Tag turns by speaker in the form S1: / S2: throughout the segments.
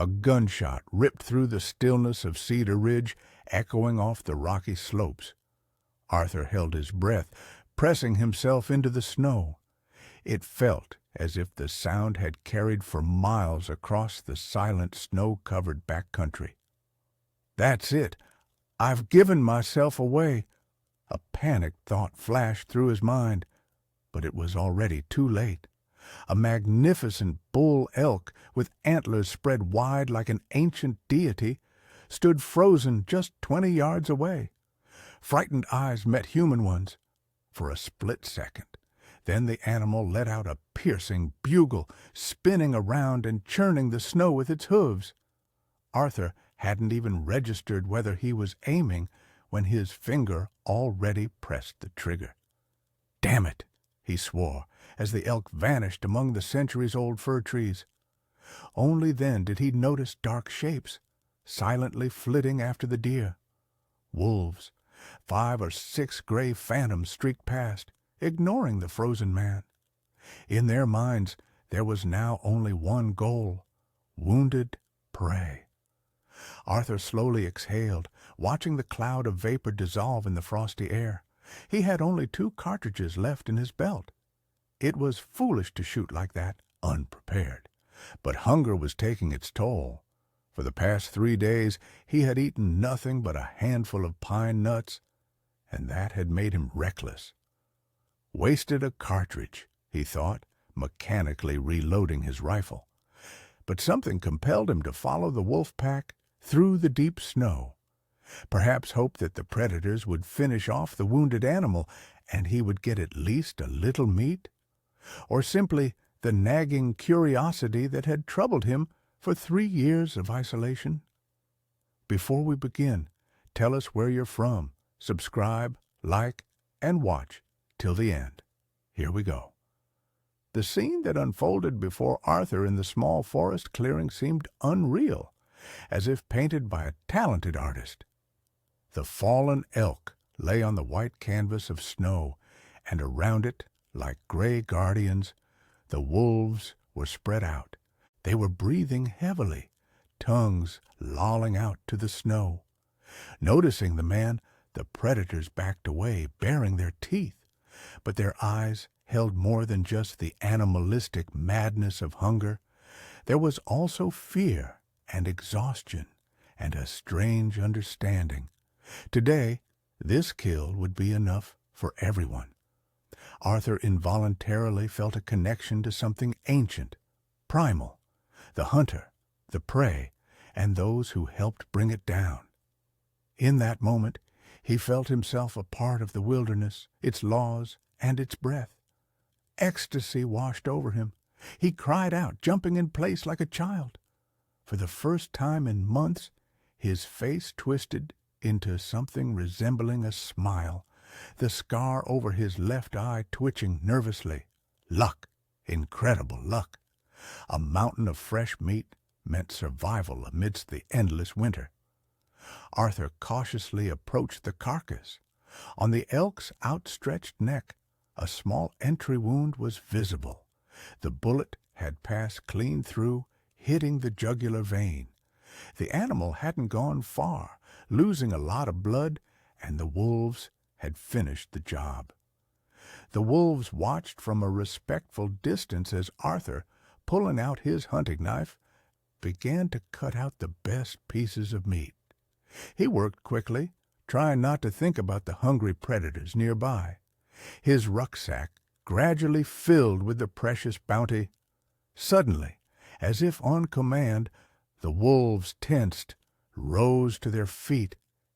S1: A gunshot ripped through the stillness of Cedar Ridge, echoing off the rocky slopes. Arthur held his breath, pressing himself into the snow. It felt as if the sound had carried for miles across the silent, snow-covered back country. "That's it! I've given myself away!" A panicked thought flashed through his mind, but it was already too late. A magnificent bull elk, with antlers spread wide like an ancient deity, stood frozen just 20 yards away. Frightened eyes met human ones for a split second. Then the animal let out a piercing bugle, spinning around and churning the snow with its hooves. Arthur hadn't even registered whether he was aiming when his finger already pressed the trigger. "Damn it!" he swore, as the elk vanished among the centuries-old fir trees. Only then did he notice dark shapes, silently flitting after the deer. Wolves, 5 or 6 gray phantoms streaked past, ignoring the frozen man. In their minds there was now only one goal: wounded prey. Arthur slowly exhaled, watching the cloud of vapor dissolve in the frosty air. He had only 2 cartridges left in his belt. It was foolish to shoot like that, unprepared. But hunger was taking its toll. For the past 3 days he had eaten nothing but a handful of pine nuts, and that had made him reckless. Wasted a cartridge, he thought, mechanically reloading his rifle. But something compelled him to follow the wolf pack through the deep snow. Perhaps hope that the predators would finish off the wounded animal and he would get at least a little meat, or simply the nagging curiosity that had troubled him for 3 years of isolation. Before we begin, tell us where you're from, subscribe, like, and watch till the end. Here we go. The scene that unfolded before Arthur in the small forest clearing seemed unreal, as if painted by a talented artist. The fallen elk lay on the white canvas of snow, and around it, like gray guardians, the wolves were spread out. They were breathing heavily, tongues lolling out to the snow. Noticing the man, the predators backed away, baring their teeth, but their eyes held more than just the animalistic madness of hunger. There was also fear and exhaustion and a strange understanding. Today, this kill would be enough for everyone. Arthur involuntarily felt a connection to something ancient, primal, the hunter, the prey, and those who helped bring it down. In that moment, he felt himself a part of the wilderness, its laws, and its breath. Ecstasy washed over him. He cried out, jumping in place like a child. For the first time in months, his face twisted into something resembling a smile, the scar over his left eye twitching nervously. Luck, incredible luck. A mountain of fresh meat meant survival amidst the endless winter. Arthur cautiously approached the carcass. On the elk's outstretched neck, a small entry wound was visible. The bullet had passed clean through, hitting the jugular vein. The animal hadn't gone far, losing a lot of blood, and the wolves had finished the job. The wolves watched from a respectful distance as Arthur, pulling out his hunting knife, began to cut out the best pieces of meat. He worked quickly, trying not to think about the hungry predators nearby. His rucksack gradually filled with the precious bounty. Suddenly, as if on command, the wolves tensed, rose to their feet,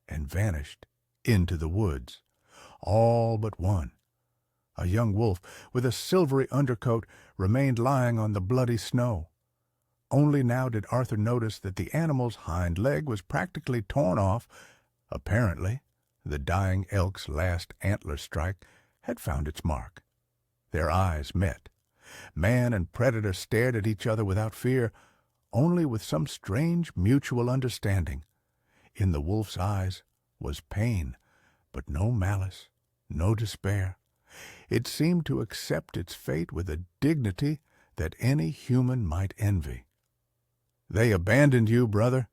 S1: and vanished into the woods. All but one. A young wolf with a silvery undercoat remained lying on the bloody snow. Only now did Arthur notice that the animal's hind leg was practically torn off. Apparently, the dying elk's last antler strike had found its mark. Their eyes met. Man and predator stared at each other without fear, only with some strange mutual understanding. In the wolf's eyes was pain, but no malice, no despair. It seemed to accept its fate with a dignity that any human might envy. "They abandoned you, brother,"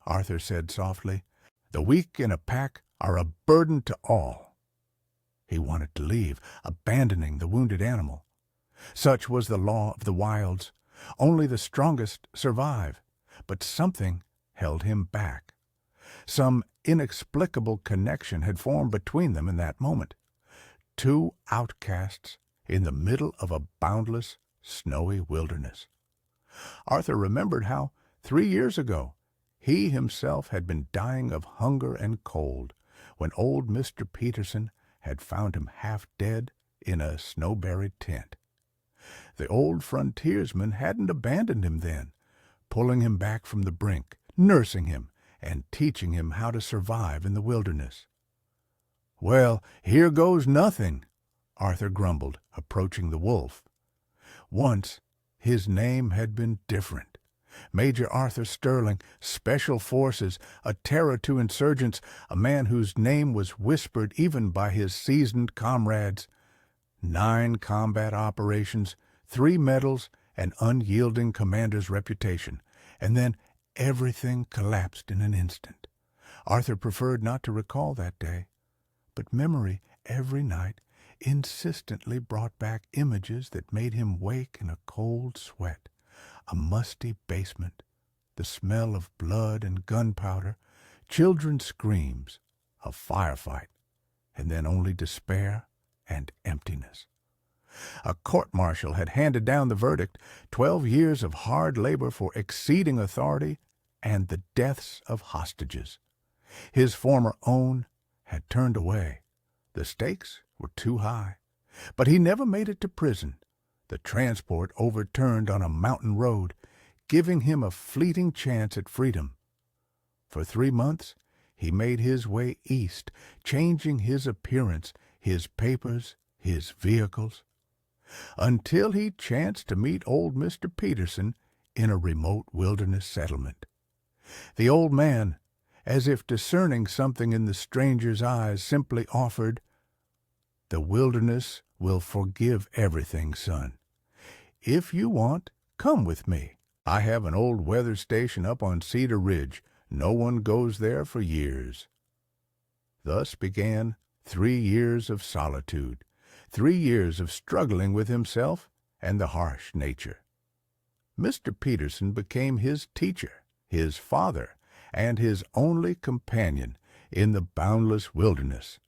S1: Arthur said softly. "The weak in a pack are a burden to all." He wanted to leave, abandoning the wounded animal. Such was the law of the wilds. Only the strongest survive. But something held him back. Some inexplicable connection had formed between them in that moment. Two outcasts in the middle of a boundless, snowy wilderness. Arthur remembered how, 3 years ago, he himself had been dying of hunger and cold when old Mr. Peterson had found him half dead in a snow-buried tent. The old frontiersman hadn't abandoned him then, pulling him back from the brink, nursing him, and teaching him how to survive in the wilderness. "Well, here goes nothing," Arthur grumbled, approaching the wolf. Once his name had been different. Major Arthur Sterling, Special Forces, a terror to insurgents, a man whose name was whispered even by his seasoned comrades. 9 combat operations, 3 medals, an unyielding commander's reputation, and then everything collapsed in an instant. Arthur preferred not to recall that day, but memory every night insistently brought back images that made him wake in a cold sweat. A musty basement, the smell of blood and gunpowder, children's screams, a firefight, and then only despair and emptiness. A court-martial had handed down the verdict, 12 years of hard labor for exceeding authority and the deaths of hostages. His former own had turned away. The stakes were too high. But he never made it to prison. The transport overturned on a mountain road, giving him a fleeting chance at freedom. For 3 months he made his way east, changing his appearance, his papers, his vehicles, until he chanced to meet old Mr. Peterson in a remote wilderness settlement. The old man, as if discerning something in the stranger's eyes, simply offered, "The wilderness will forgive everything, son. If you want, come with me. I have an old weather station up on Cedar Ridge. No one goes there for years." Thus began 3 years of solitude, 3 years of struggling with himself and the harsh nature. Mr. Peterson became his teacher, his father, and his only companion in the boundless wilderness.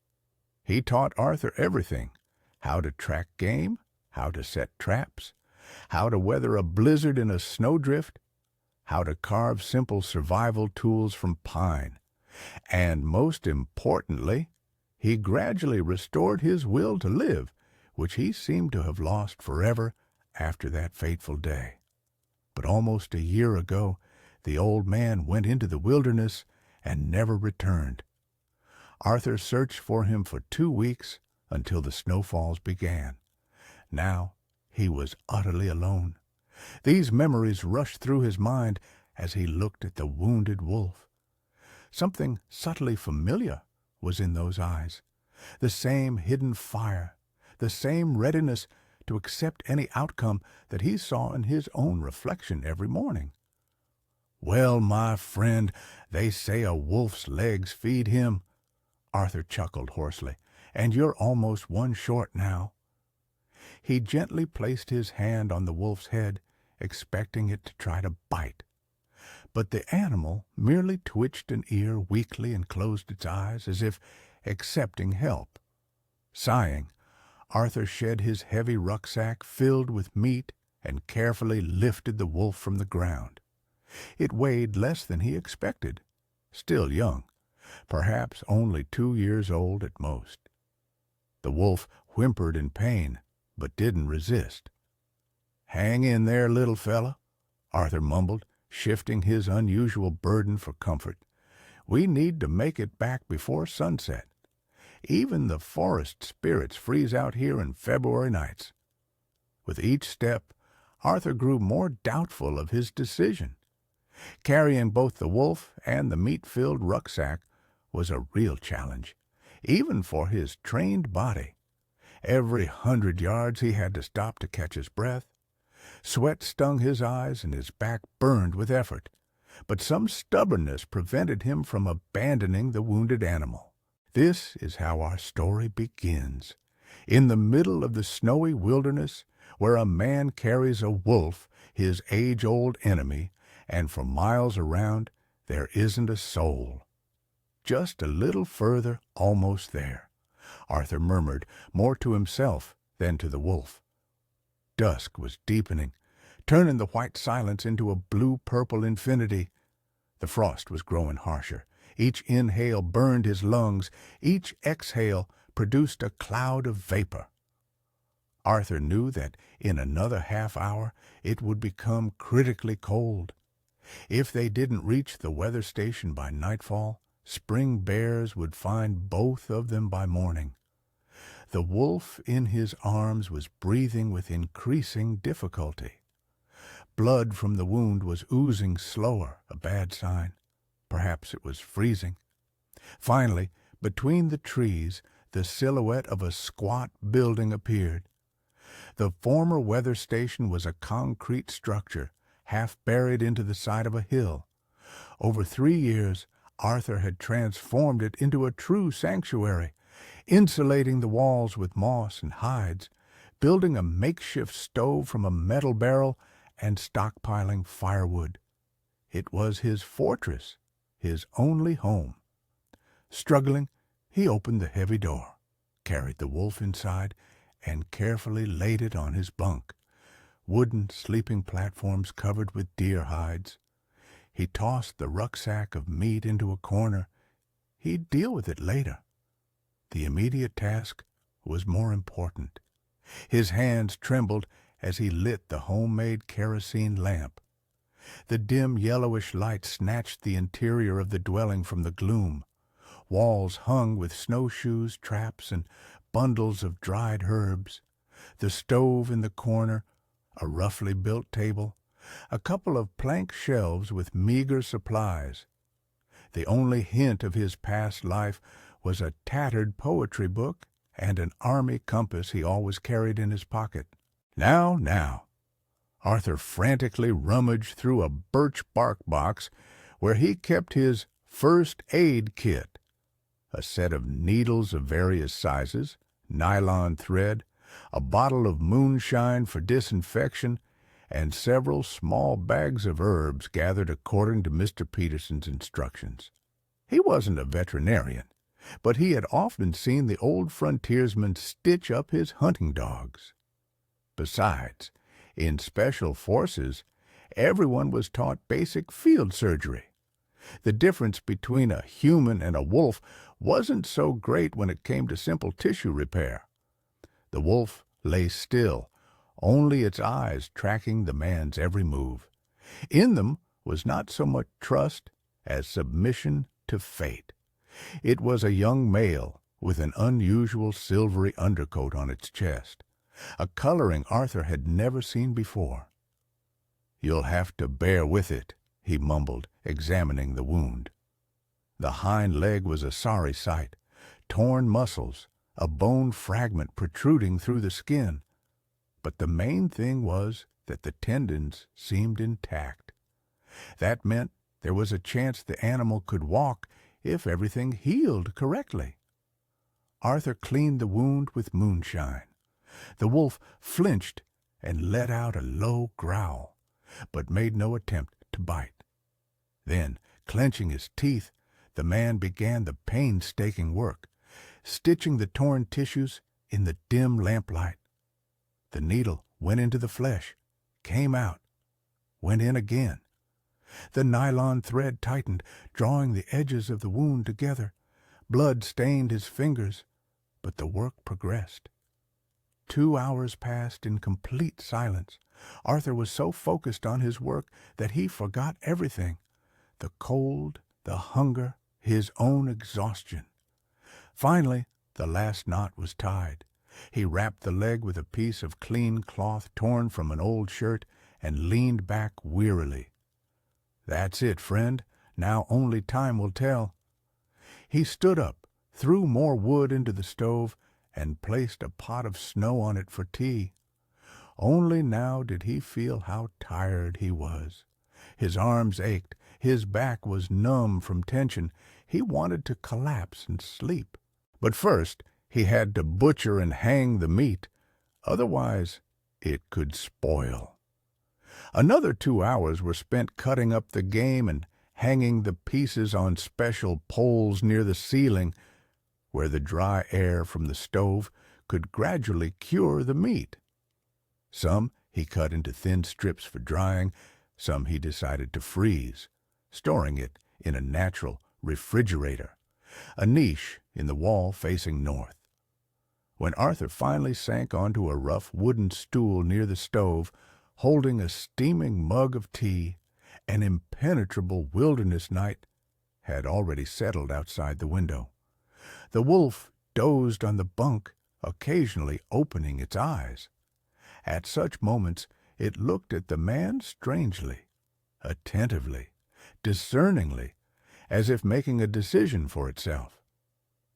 S1: He taught Arthur everything: how to track game, how to set traps, how to weather a blizzard in a snowdrift, how to carve simple survival tools from pine, and most importantly, he gradually restored his will to live, which he seemed to have lost forever after that fateful day. But almost a year ago, the old man went into the wilderness and never returned. Arthur searched for him for 2 weeks until the snowfalls began. Now he was utterly alone. These memories rushed through his mind as he looked at the wounded wolf. Something subtly familiar was in those eyes, the same hidden fire, the same readiness to accept any outcome that he saw in his own reflection every morning. "Well, my friend, they say a wolf's legs feed him," Arthur chuckled hoarsely, "and you're almost one short now." He gently placed his hand on the wolf's head, expecting it to try to bite. But the animal merely twitched an ear weakly and closed its eyes as if accepting help. Sighing, Arthur shed his heavy rucksack filled with meat and carefully lifted the wolf from the ground. It weighed less than he expected, still young, perhaps only 2 years old at most. The wolf whimpered in pain, but didn't resist. "Hang in there, little fella," Arthur mumbled, shifting his unusual burden for comfort. "We need to make it back before sunset. Even the forest spirits freeze out here in February nights." With each step, Arthur grew more doubtful of his decision. Carrying both the wolf and the meat-filled rucksack was a real challenge, even for his trained body. Every 100 yards he had to stop to catch his breath. Sweat stung his eyes and his back burned with effort, but some stubbornness prevented him from abandoning the wounded animal. This is how our story begins. In the middle of the snowy wilderness, where a man carries a wolf, his age-old enemy, and for miles around there isn't a soul. Just a little further, almost there, Arthur murmured, more to himself than to the wolf. Dusk was deepening, turning the white silence into a blue-purple infinity. The frost was growing harsher. Each inhale burned his lungs. Each exhale produced a cloud of vapor. Arthur knew that in another half-hour it would become critically cold. If they didn't reach the weather station by nightfall, spring bears would find both of them by morning. The wolf in his arms was breathing with increasing difficulty. Blood from the wound was oozing slower, a bad sign. Perhaps it was freezing. Finally, between the trees, the silhouette of a squat building appeared. The former weather station was a concrete structure, half buried into the side of a hill. Over 3 years, Arthur had transformed it into a true sanctuary, insulating the walls with moss and hides, building a makeshift stove from a metal barrel, and stockpiling firewood. It was his fortress, his only home. Struggling, he opened the heavy door, carried the wolf inside, and carefully laid it on his bunk, wooden sleeping platforms covered with deer hides. He tossed the rucksack of meat into a corner. He'd deal with it later. The immediate task was more important. His hands trembled as he lit the homemade kerosene lamp. The dim yellowish light snatched the interior of the dwelling from the gloom. Walls hung with snowshoes, traps, and bundles of dried herbs. The stove in the corner, a roughly built table, a couple of plank shelves with meager supplies. The only hint of his past life was a tattered poetry book and an army compass he always carried in his pocket. Now, Arthur frantically rummaged through a birch bark box where he kept his first aid kit, a set of needles of various sizes, nylon thread, a bottle of moonshine for disinfection, and several small bags of herbs gathered according to Mr. Peterson's instructions. He wasn't a veterinarian, but he had often seen the old frontiersman stitch up his hunting dogs. Besides, in special forces, everyone was taught basic field surgery. The difference between a human and a wolf wasn't so great when it came to simple tissue repair. The wolf lay still, only its eyes tracking the man's every move. In them was not so much trust as submission to fate. It was a young male with an unusual silvery undercoat on its chest, a coloring Arthur had never seen before. "You'll have to bear with it," he mumbled, examining the wound. The hind leg was a sorry sight, torn muscles, a bone fragment protruding through the skin. But the main thing was that the tendons seemed intact. That meant there was a chance the animal could walk if everything healed correctly. Arthur cleaned the wound with moonshine. The wolf flinched and let out a low growl, but made no attempt to bite. Then, clenching his teeth, the man began the painstaking work, stitching the torn tissues in the dim lamplight. The needle went into the flesh, came out, went in again. The nylon thread tightened, drawing the edges of the wound together. Blood stained his fingers, but the work progressed. 2 hours passed in complete silence. Arthur was so focused on his work that he forgot everything: the cold, the hunger, his own exhaustion. Finally, the last knot was tied. He wrapped the leg with a piece of clean cloth torn from an old shirt and leaned back wearily. "That's it, friend. Now only time will tell." He stood up, threw more wood into the stove, and placed a pot of snow on it for tea. Only now did he feel how tired he was. His arms ached, his back was numb from tension. He wanted to collapse and sleep. But first he had to butcher and hang the meat, otherwise it could spoil. Another 2 hours were spent cutting up the game and hanging the pieces on special poles near the ceiling, where the dry air from the stove could gradually cure the meat. Some he cut into thin strips for drying, some he decided to freeze, storing it in a natural refrigerator, a niche in the wall facing north. When Arthur finally sank onto a rough wooden stool near the stove, holding a steaming mug of tea, an impenetrable wilderness night had already settled outside the window. The wolf dozed on the bunk, occasionally opening its eyes. At such moments it looked at the man strangely, attentively, discerningly, as if making a decision for itself.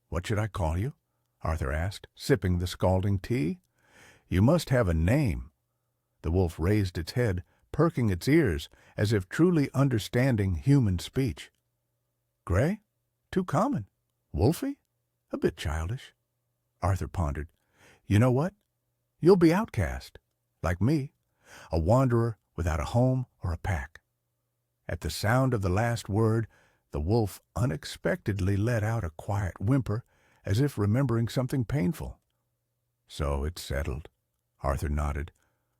S1: "What should I call you?" Arthur asked, sipping the scalding tea. "You must have a name." The wolf raised its head, perking its ears, as if truly understanding human speech. "Gray? Too common. Wolfie? A bit childish." Arthur pondered. "You know what? You'll be outcast, like me, a wanderer without a home or a pack." At the sound of the last word, the wolf unexpectedly let out a quiet whimper, as if remembering something painful. "So it's settled," Arthur nodded.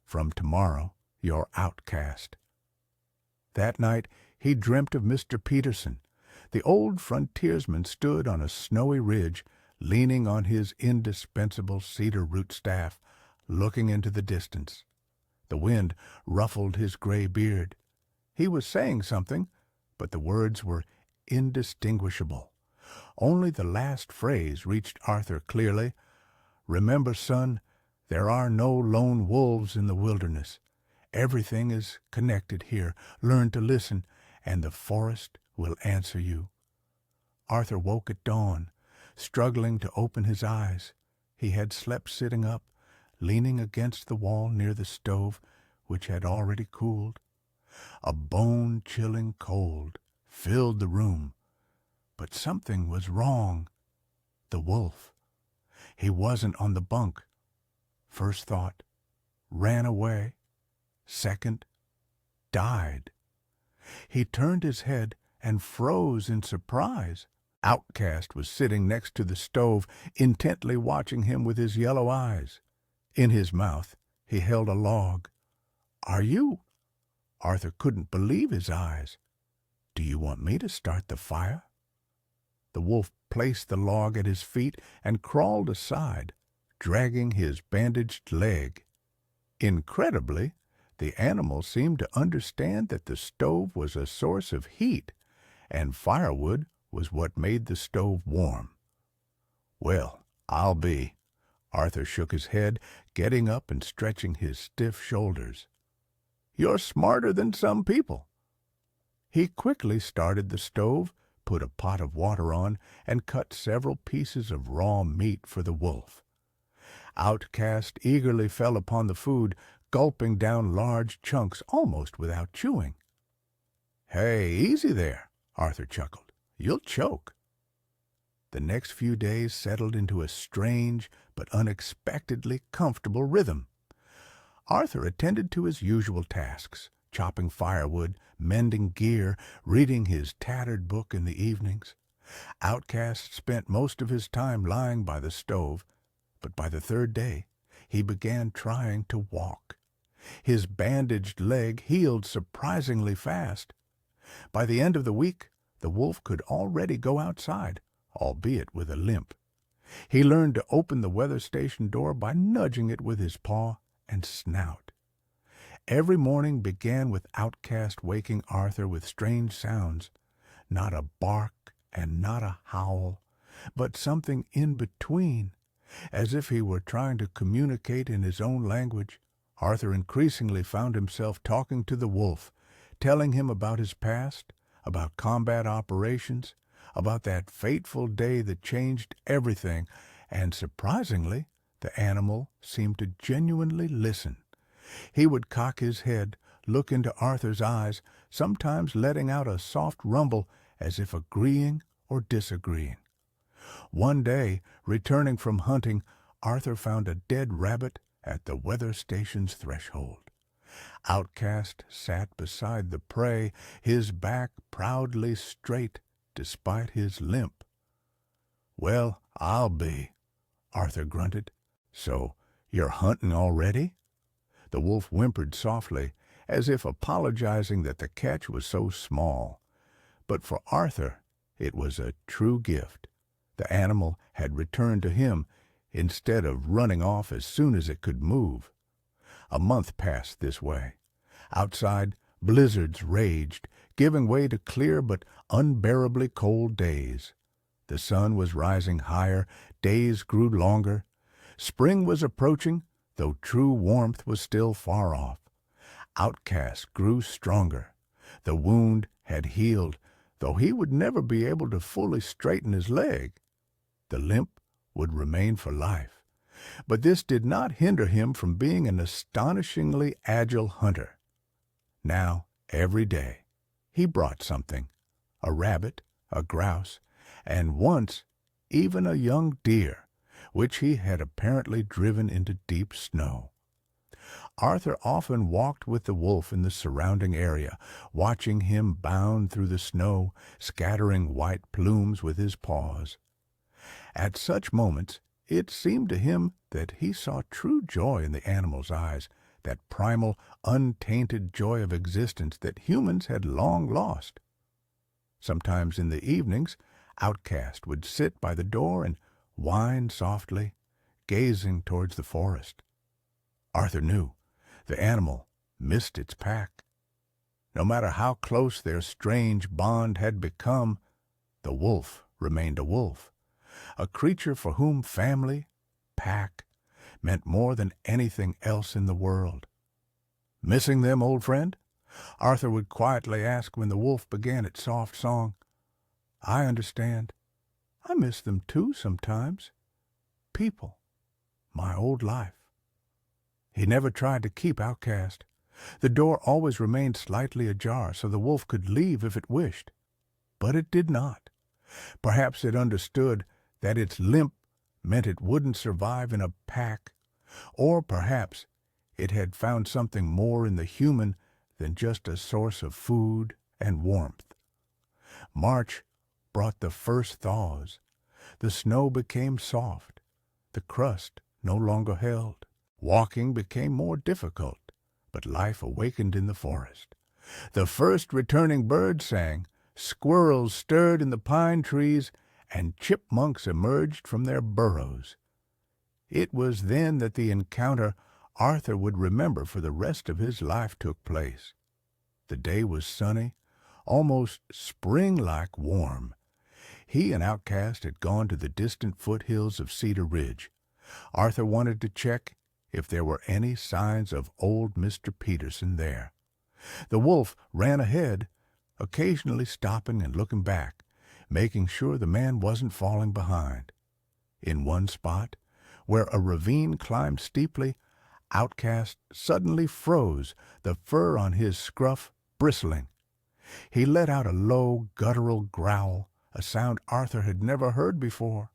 S1: "From tomorrow, you're outcast." That night he dreamt of Mr. Peterson. The old frontiersman stood on a snowy ridge, leaning on his indispensable cedar root staff, looking into the distance. The wind ruffled his gray beard. He was saying something, but the words were indistinguishable. Only the last phrase reached Arthur clearly. "Remember, son, there are no lone wolves in the wilderness. Everything is connected here. Learn to listen, and the forest will answer you." Arthur woke at dawn, struggling to open his eyes. He had slept sitting up, leaning against the wall near the stove, which had already cooled. A bone-chilling cold filled the room, but something was wrong. The wolf. He wasn't on the bunk. First thought, ran away. Second, died. He turned his head and froze in surprise. Outcast was sitting next to the stove, intently watching him with his yellow eyes. In his mouth he held a log. "Are you?" Arthur couldn't believe his eyes. "Do you want me to start the fire?" The wolf placed the log at his feet and crawled aside, dragging his bandaged leg. Incredibly, the animal seemed to understand that the stove was a source of heat, and firewood was what made the stove warm. "Well, I'll be." Arthur shook his head, getting up and stretching his stiff shoulders. "You're smarter than some people." He quickly started the stove, put a pot of water on, and cut several pieces of raw meat for the wolf. Outcast eagerly fell upon the food, gulping down large chunks almost without chewing. "Hey, easy there," Arthur chuckled. "You'll choke." The next few days settled into a strange but unexpectedly comfortable rhythm. Arthur attended to his usual tasks, chopping firewood, mending gear, reading his tattered book in the evenings. Outcast spent most of his time lying by the stove, but by the third day he began trying to walk. His bandaged leg healed surprisingly fast. By the end of the week, the wolf could already go outside, albeit with a limp. He learned to open the weather station door by nudging it with his paw and snout. Every morning began with Outcast waking Arthur with strange sounds, not a bark and not a howl, but something in between, as if he were trying to communicate in his own language. Arthur increasingly found himself talking to the wolf, telling him about his past, about combat operations, about that fateful day that changed everything, and surprisingly, the animal seemed to genuinely listen. He would cock his head, look into Arthur's eyes, sometimes letting out a soft rumble as if agreeing or disagreeing. One day, returning from hunting, Arthur found a dead rabbit at the weather station's threshold. Outcast sat beside the prey, his back proudly straight despite his limp. "Well, I'll be," Arthur grunted. "So you're hunting already?" The wolf whimpered softly, as if apologizing that the catch was so small. But for Arthur it was a true gift. The animal had returned to him instead of running off as soon as it could move. A month passed this way. Outside, blizzards raged, giving way to clear but unbearably cold days. The sun was rising higher, days grew longer. Spring was approaching, though true warmth was still far off. Outcast grew stronger. The wound had healed, though he would never be able to fully straighten his leg. The limp would remain for life. But this did not hinder him from being an astonishingly agile hunter. Now, every day, he brought something, a rabbit, a grouse, and once even a young deer, which he had apparently driven into deep snow. Arthur often walked with the wolf in the surrounding area, watching him bound through the snow, scattering white plumes with his paws. At such moments, it seemed to him that he saw true joy in the animal's eyes, that primal, untainted joy of existence that humans had long lost. Sometimes in the evenings, Outcast would sit by the door and whine softly, gazing towards the forest. Arthur knew the animal missed its pack. No matter how close their strange bond had become, the wolf remained a wolf, a creature for whom family, pack, meant more than anything else in the world. "Missing them, old friend?" Arthur would quietly ask when the wolf began its soft song. "I understand. I miss them too sometimes. People. My old life." He never tried to keep Outcast. The door always remained slightly ajar so the wolf could leave if it wished. But it did not. Perhaps it understood that its limp meant it wouldn't survive in a pack, or perhaps it had found something more in the human than just a source of food and warmth. March brought the first thaws. The snow became soft. The crust no longer held. Walking became more difficult, but life awakened in the forest. The first returning birds sang, squirrels stirred in the pine trees, and chipmunks emerged from their burrows. It was then that the encounter Arthur would remember for the rest of his life took place. The day was sunny, almost spring-like warm. He and Outcast had gone to the distant foothills of Cedar Ridge. Arthur wanted to check if there were any signs of old Mr. Peterson there. The wolf ran ahead, occasionally stopping and looking back, making sure the man wasn't falling behind. In one spot, where a ravine climbed steeply, Outcast suddenly froze, the fur on his scruff bristling. He let out a low, guttural growl, a sound Arthur had never heard before.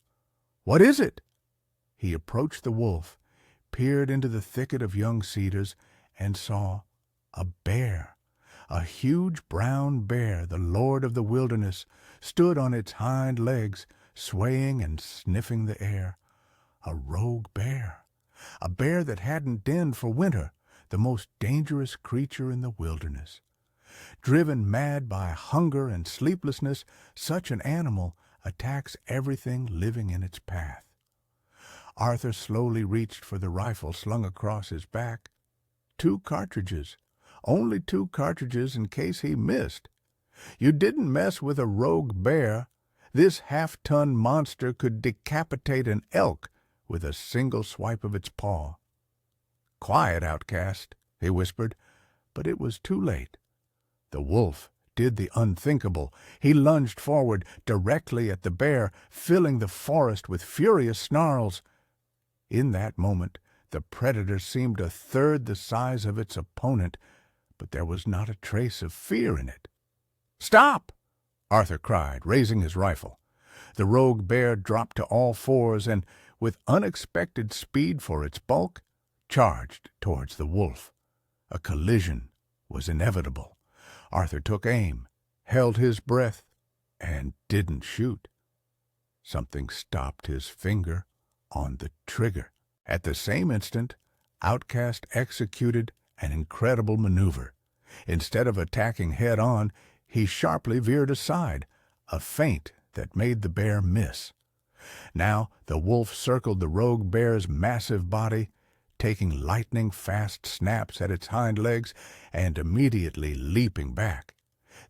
S1: "What is it?" He approached the wolf, peered into the thicket of young cedars, and saw a bear. A huge brown bear, the lord of the wilderness, stood on its hind legs, swaying and sniffing the air. A rogue bear. A bear that hadn't denned for winter, the most dangerous creature in the wilderness. Driven mad by hunger and sleeplessness, such an animal attacks everything living in its path. Arthur slowly reached for the rifle slung across his back. 2 cartridges. Only 2 cartridges in case he missed. You didn't mess with a rogue bear. This half-ton monster could decapitate an elk with a single swipe of its paw. "Quiet, Outcast," he whispered, but it was too late. The wolf did the unthinkable. He lunged forward directly at the bear, filling the forest with furious snarls. In that moment, The predator seemed a third the size of its opponent, but there was not a trace of fear in it. "Stop!" Arthur cried, raising his rifle. The rogue bear dropped to all fours and, with unexpected speed for its bulk, charged towards the wolf. A collision was inevitable. Arthur took aim, held his breath, and didn't shoot. Something stopped his finger on the trigger. At the same instant, Outcast executed an incredible maneuver. Instead of attacking head-on, he sharply veered aside, a feint that made the bear miss. Now the wolf circled the rogue bear's massive body, taking lightning-fast snaps at its hind legs and immediately leaping back.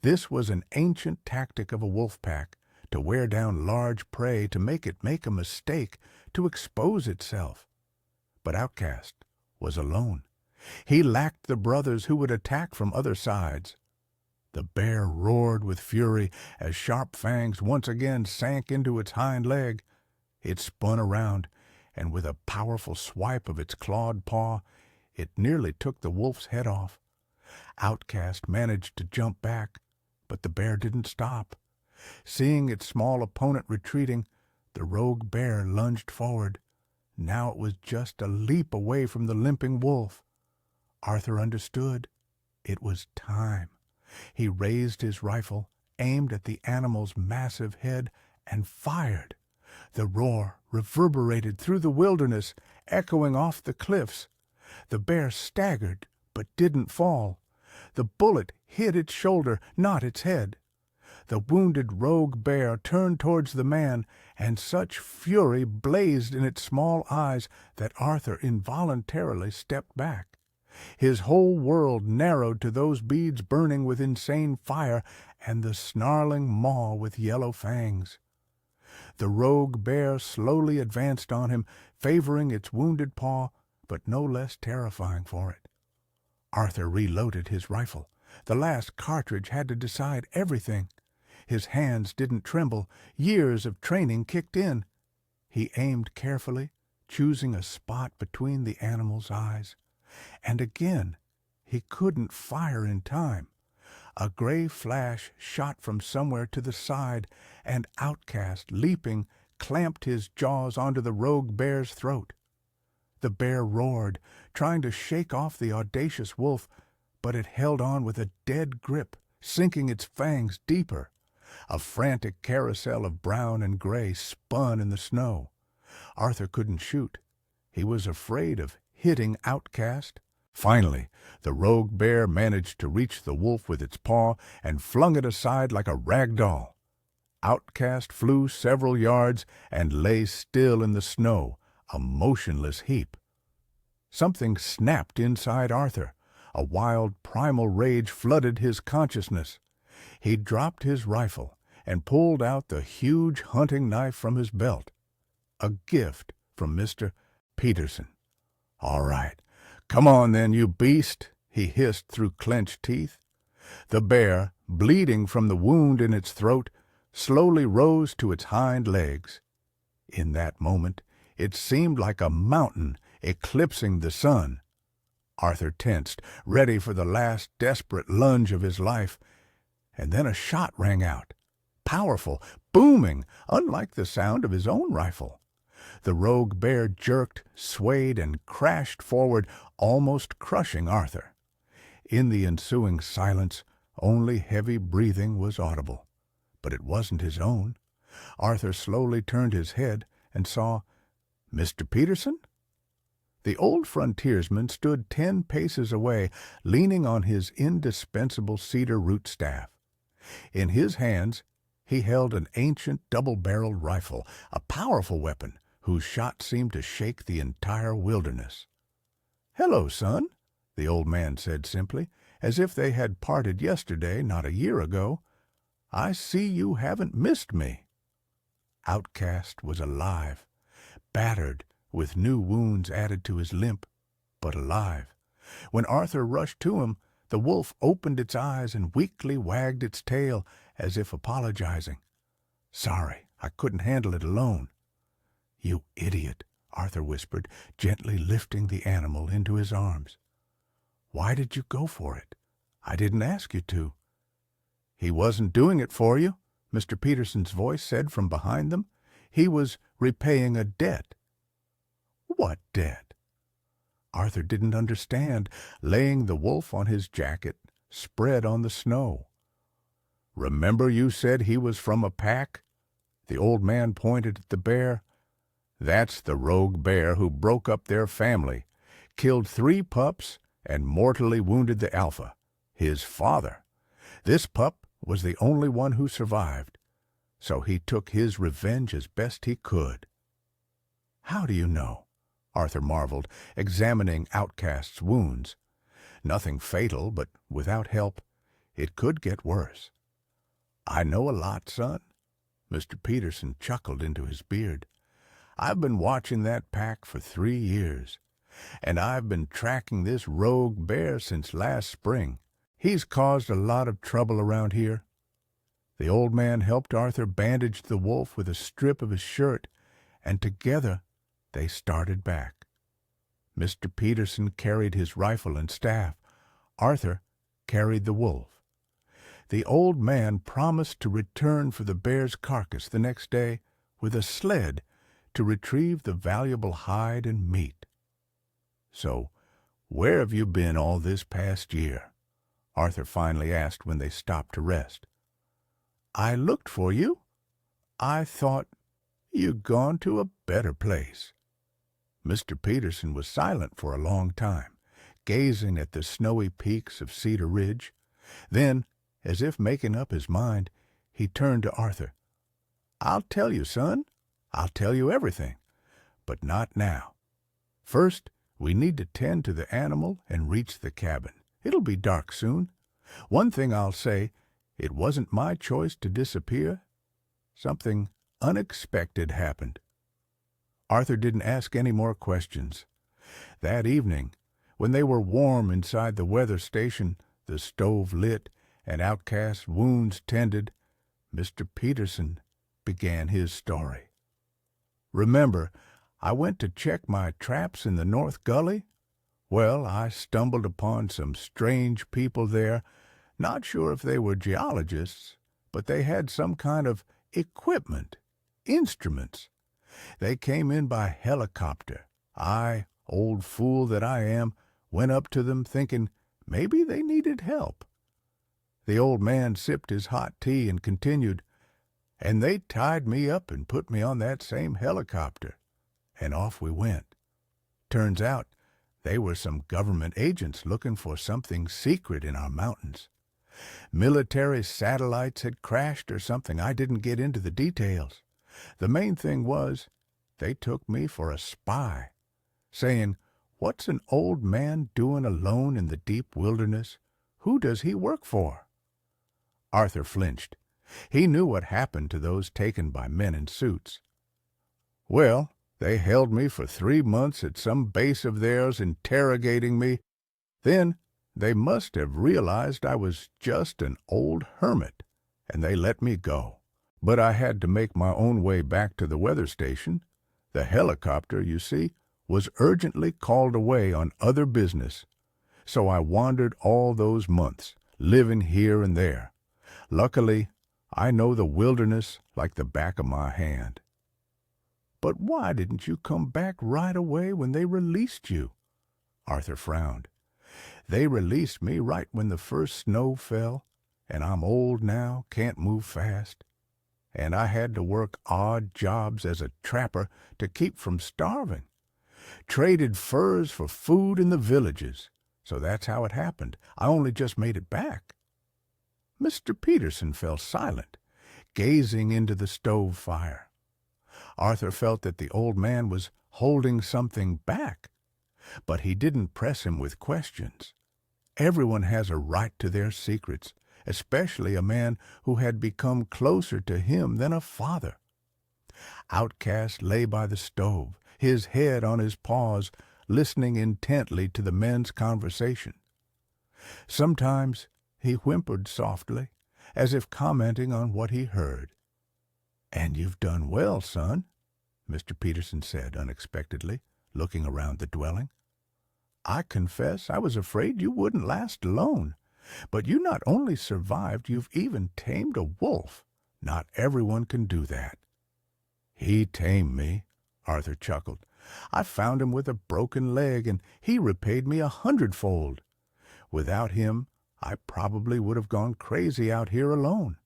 S1: This was an ancient tactic of a wolf pack, to wear down large prey, to make it make a mistake, to expose itself. But Outcast was alone. He lacked the brothers who would attack from other sides. The bear roared with fury as sharp fangs once again sank into its hind leg. It spun around, and with a powerful swipe of its clawed paw, it nearly took the wolf's head off. Outcast managed to jump back, but the bear didn't stop. Seeing its small opponent retreating, the rogue bear lunged forward. Now it was just a leap away from the limping wolf. Arthur understood. It was time. He raised his rifle, aimed at the animal's massive head, and fired. The roar reverberated through the wilderness, echoing off the cliffs. The bear staggered, but didn't fall. The bullet hit its shoulder, not its head. The wounded rogue bear turned towards the man, and such fury blazed in its small eyes that Arthur involuntarily stepped back. His whole world narrowed to those beads burning with insane fire and the snarling maw with yellow fangs. The rogue bear slowly advanced on him, favoring its wounded paw, but no less terrifying for it. Arthur reloaded his rifle. The last cartridge had to decide everything. His hands didn't tremble. Years of training kicked in. He aimed carefully, choosing a spot between the animal's eyes. And again, he couldn't fire in time. A gray flash shot from somewhere to the side, and Outcast, leaping, clamped his jaws onto the rogue bear's throat. The bear roared, trying to shake off the audacious wolf, but it held on with a dead grip, sinking its fangs deeper. A frantic carousel of brown and gray spun in the snow. Arthur couldn't shoot. He was afraid of hitting Outcast. Finally, the rogue bear managed to reach the wolf with its paw and flung it aside like a rag doll. Outcast flew several yards and lay still in the snow, a motionless heap. Something snapped inside Arthur. A wild primal rage flooded his consciousness. He dropped his rifle and pulled out the huge hunting knife from his belt. A gift from Mr. Peterson. "All right, come on then, you beast," he hissed through clenched teeth. The bear, bleeding from the wound in its throat, slowly rose to its hind legs. In that moment, it seemed like a mountain eclipsing the sun. Arthur tensed, ready for the last desperate lunge of his life, and then a shot rang out. Powerful, booming, unlike the sound of his own rifle. The rogue bear jerked, swayed, and crashed forward, almost crushing Arthur. In the ensuing silence, only heavy breathing was audible. But it wasn't his own. Arthur slowly turned his head and saw Mr. Peterson. The old frontiersman stood 10 paces away, leaning on his indispensable cedar root staff. In his hands he held an ancient double-barreled rifle, a powerful weapon whose shot seemed to shake the entire wilderness. "Hello, son," the old man said simply, as if they had parted yesterday, not a year ago. "I see you haven't missed me." Outcast was alive, battered, with new wounds added to his limp, but alive. When Arthur rushed to him, the wolf opened its eyes and weakly wagged its tail, as if apologizing. "Sorry, I couldn't handle it alone." "You idiot," Arthur whispered, gently lifting the animal into his arms. "Why did you go for it? I didn't ask you to." "He wasn't doing it for you," Mr. Peterson's voice said from behind them. "He was repaying a debt." "What debt?" Arthur didn't understand, laying the wolf on his jacket, spread on the snow. "Remember you said he was from a pack?" The old man pointed at the bear. "That's the rogue bear who broke up their family, killed 3 pups, and mortally wounded the alpha, his father. This pup was the only one who survived, so he took his revenge as best he could." "How do you know?" Arthur marveled, examining Outcast's wounds. Nothing fatal, but without help, it could get worse. "I know a lot, son." Mr. Peterson chuckled into his beard. "I've been watching that pack for 3 years, and I've been tracking this rogue bear since last spring. He's caused a lot of trouble around here." The old man helped Arthur bandage the wolf with a strip of his shirt, and together they started back. Mr. Peterson carried his rifle and staff. Arthur carried the wolf. The old man promised to return for the bear's carcass the next day with a sled to retrieve the valuable hide and meat. "So, where have you been all this past year?" Arthur finally asked when they stopped to rest. "I looked for you. I thought you'd gone to a better place." Mr. Peterson was silent for a long time, gazing at the snowy peaks of Cedar Ridge. Then, as if making up his mind, he turned to Arthur. "I'll tell you, son. I'll tell you everything. But not now. First, we need to tend to the animal and reach the cabin. It'll be dark soon. One thing I'll say, it wasn't my choice to disappear. Something unexpected happened." Arthur didn't ask any more questions. That evening, when they were warm inside the weather station, the stove lit, and Outcast's wounds tended, Mr. Peterson began his story. "Remember, I went to check my traps in the North Gully? Well, I stumbled upon some strange people there, not sure if they were geologists, but they had some kind of equipment, instruments. They came in by helicopter. I, old fool that I am, went up to them thinking maybe they needed help." The old man sipped his hot tea and continued, "And they tied me up and put me on that same helicopter, and off we went. Turns out they were some government agents looking for something secret in our mountains. Military satellites had crashed or something. I didn't get into the details. The main thing was, they took me for a spy, saying, 'What's an old man doing alone in the deep wilderness? Who does he work for?'" Arthur flinched. He knew what happened to those taken by men in suits. "Well, they held me for 3 months at some base of theirs, interrogating me. Then they must have realized I was just an old hermit, and they let me go. But I had to make my own way back to the weather station. The helicopter, you see, was urgently called away on other business. So I wandered all those months, living here and there. Luckily, I know the wilderness like the back of my hand." "But why didn't you come back right away when they released you?" Arthur frowned. "They released me right when the first snow fell, and I'm old now, can't move fast. And I had to work odd jobs as a trapper to keep from starving. Traded furs for food in the villages. So that's how it happened. I only just made it back." Mr. Peterson fell silent, gazing into the stove fire. Arthur felt that the old man was holding something back, but he didn't press him with questions. Everyone has a right to their secrets, especially a man who had become closer to him than a father. Outcast lay by the stove, his head on his paws, listening intently to the men's conversation. Sometimes he whimpered softly, as if commenting on what he heard. "And you've done well, son." Mr. Peterson said unexpectedly, looking around the dwelling. "I confess I was afraid you wouldn't last alone. But you not only survived, you've even tamed a wolf. Not everyone can do that." "He tamed me," Arthur chuckled. "I found him with a broken leg, and he repaid me 100-fold. Without him, I probably would have gone crazy out here alone."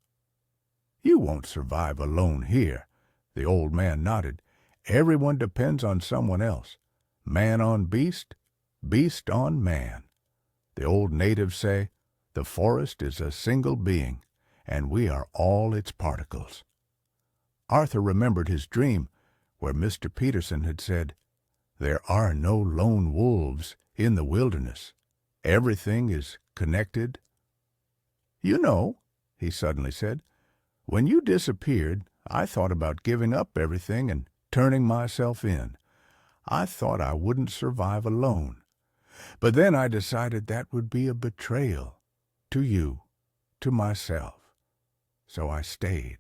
S1: "You won't survive alone here." The old man nodded. "Everyone depends on someone else. Man on beast, beast on man. The old natives say, the forest is a single being, and we are all its particles." Arthur remembered his dream, where Mr. Peterson had said, "There are no lone wolves in the wilderness. Everything is connected." "You know," he suddenly said, "when you disappeared, I thought about giving up everything and turning myself in. I thought I wouldn't survive alone. But then I decided that would be a betrayal. To you, to myself. So I stayed."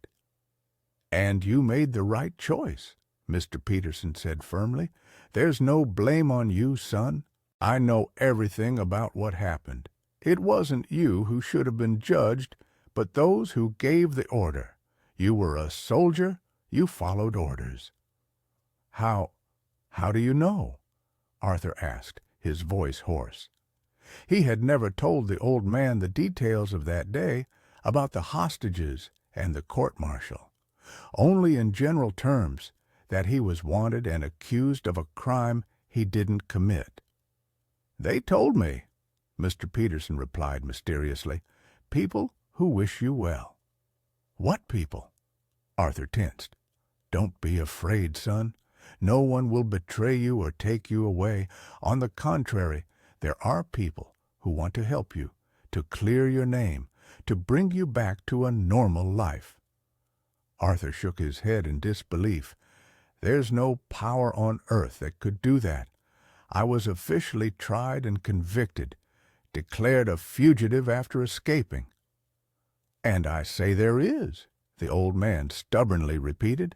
S1: "And you made the right choice," Mr. Peterson said firmly. "There's no blame on you, son. I know everything about what happened. It wasn't you who should have been judged, but those who gave the order. You were a soldier. You followed orders." How do you know?" Arthur asked, his voice hoarse. He had never told the old man the details of that day, about the hostages and the court-martial. Only in general terms, that he was wanted and accused of a crime he didn't commit. "They told me," Mr. Peterson replied mysteriously. "People who wish you well." "What people?" Arthur tensed. "Don't be afraid, son. No one will betray you or take you away. On the contrary, there are people who want to help you, to clear your name, to bring you back to a normal life." Arthur shook his head in disbelief. "There's no power on earth that could do that. I was officially tried and convicted, declared a fugitive after escaping." "And I say there is," the old man stubbornly repeated.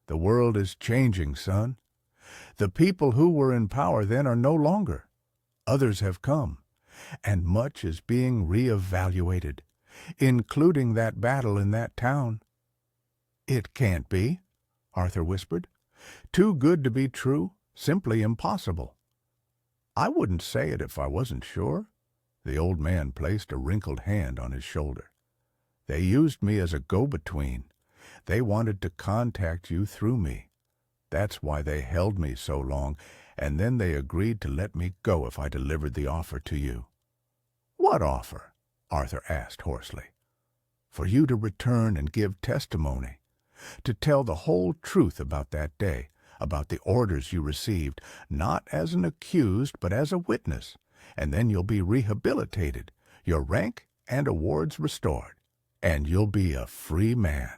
S1: "The world is changing, son. The people who were in power then are no longer. Others have come, and much is being reevaluated, including that battle in that town." "It can't be," Arthur whispered. "Too good to be true, simply impossible." "I wouldn't say it if I wasn't sure." The old man placed a wrinkled hand on his shoulder. "They used me as a go-between. They wanted to contact you through me. That's why they held me so long, and then they agreed to let me go if I delivered the offer to you." "What offer?" Arthur asked hoarsely. "For you to return and give testimony, to tell the whole truth about that day, about the orders you received, not as an accused but as a witness, and then you'll be rehabilitated, your rank and awards restored, and you'll be a free man."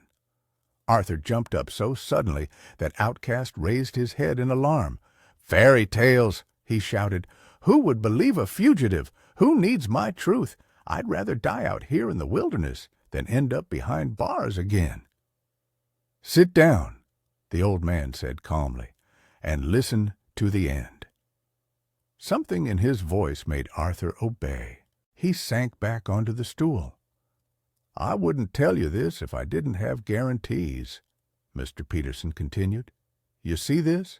S1: Arthur jumped up so suddenly that Outcast raised his head in alarm. "Fairy tales!" he shouted. "Who would believe a fugitive? Who needs my truth? I'd rather die out here in the wilderness than end up behind bars again." "Sit down," the old man said calmly, "and listen to the end." Something in his voice made Arthur obey. He sank back onto the stool. "I wouldn't tell you this if I didn't have guarantees," Mr. Peterson continued. "You see this?"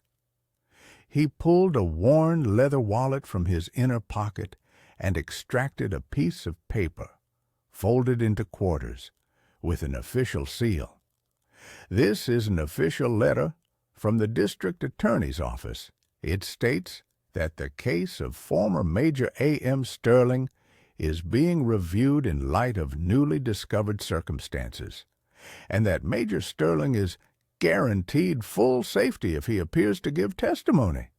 S1: He pulled a worn leather wallet from his inner pocket and extracted a piece of paper, folded into quarters, with an official seal. "This is an official letter from the district attorney's office. It states that the case of former Major A.M. Sterling is being reviewed in light of newly discovered circumstances, and that Major Sterling is guaranteed full safety if he appears to give testimony."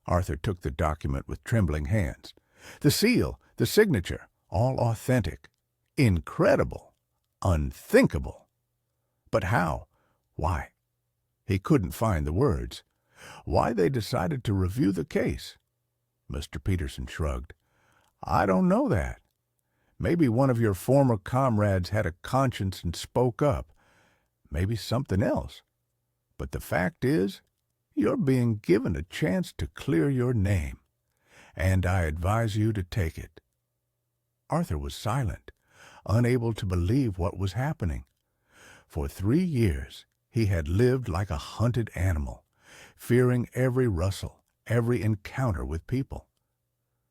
S1: Arthur took the document with trembling hands. The seal, the signature, all authentic. Incredible. Unthinkable. But how? Why? He couldn't find the words. Why they decided to review the case? Mr. Peterson shrugged. "I don't know that. Maybe one of your former comrades had a conscience and spoke up. Maybe something else. But the fact is, you're being given a chance to clear your name, and I advise you to take it." Arthur was silent, unable to believe what was happening. For 3 years he had lived like a hunted animal, fearing every rustle, every encounter with people.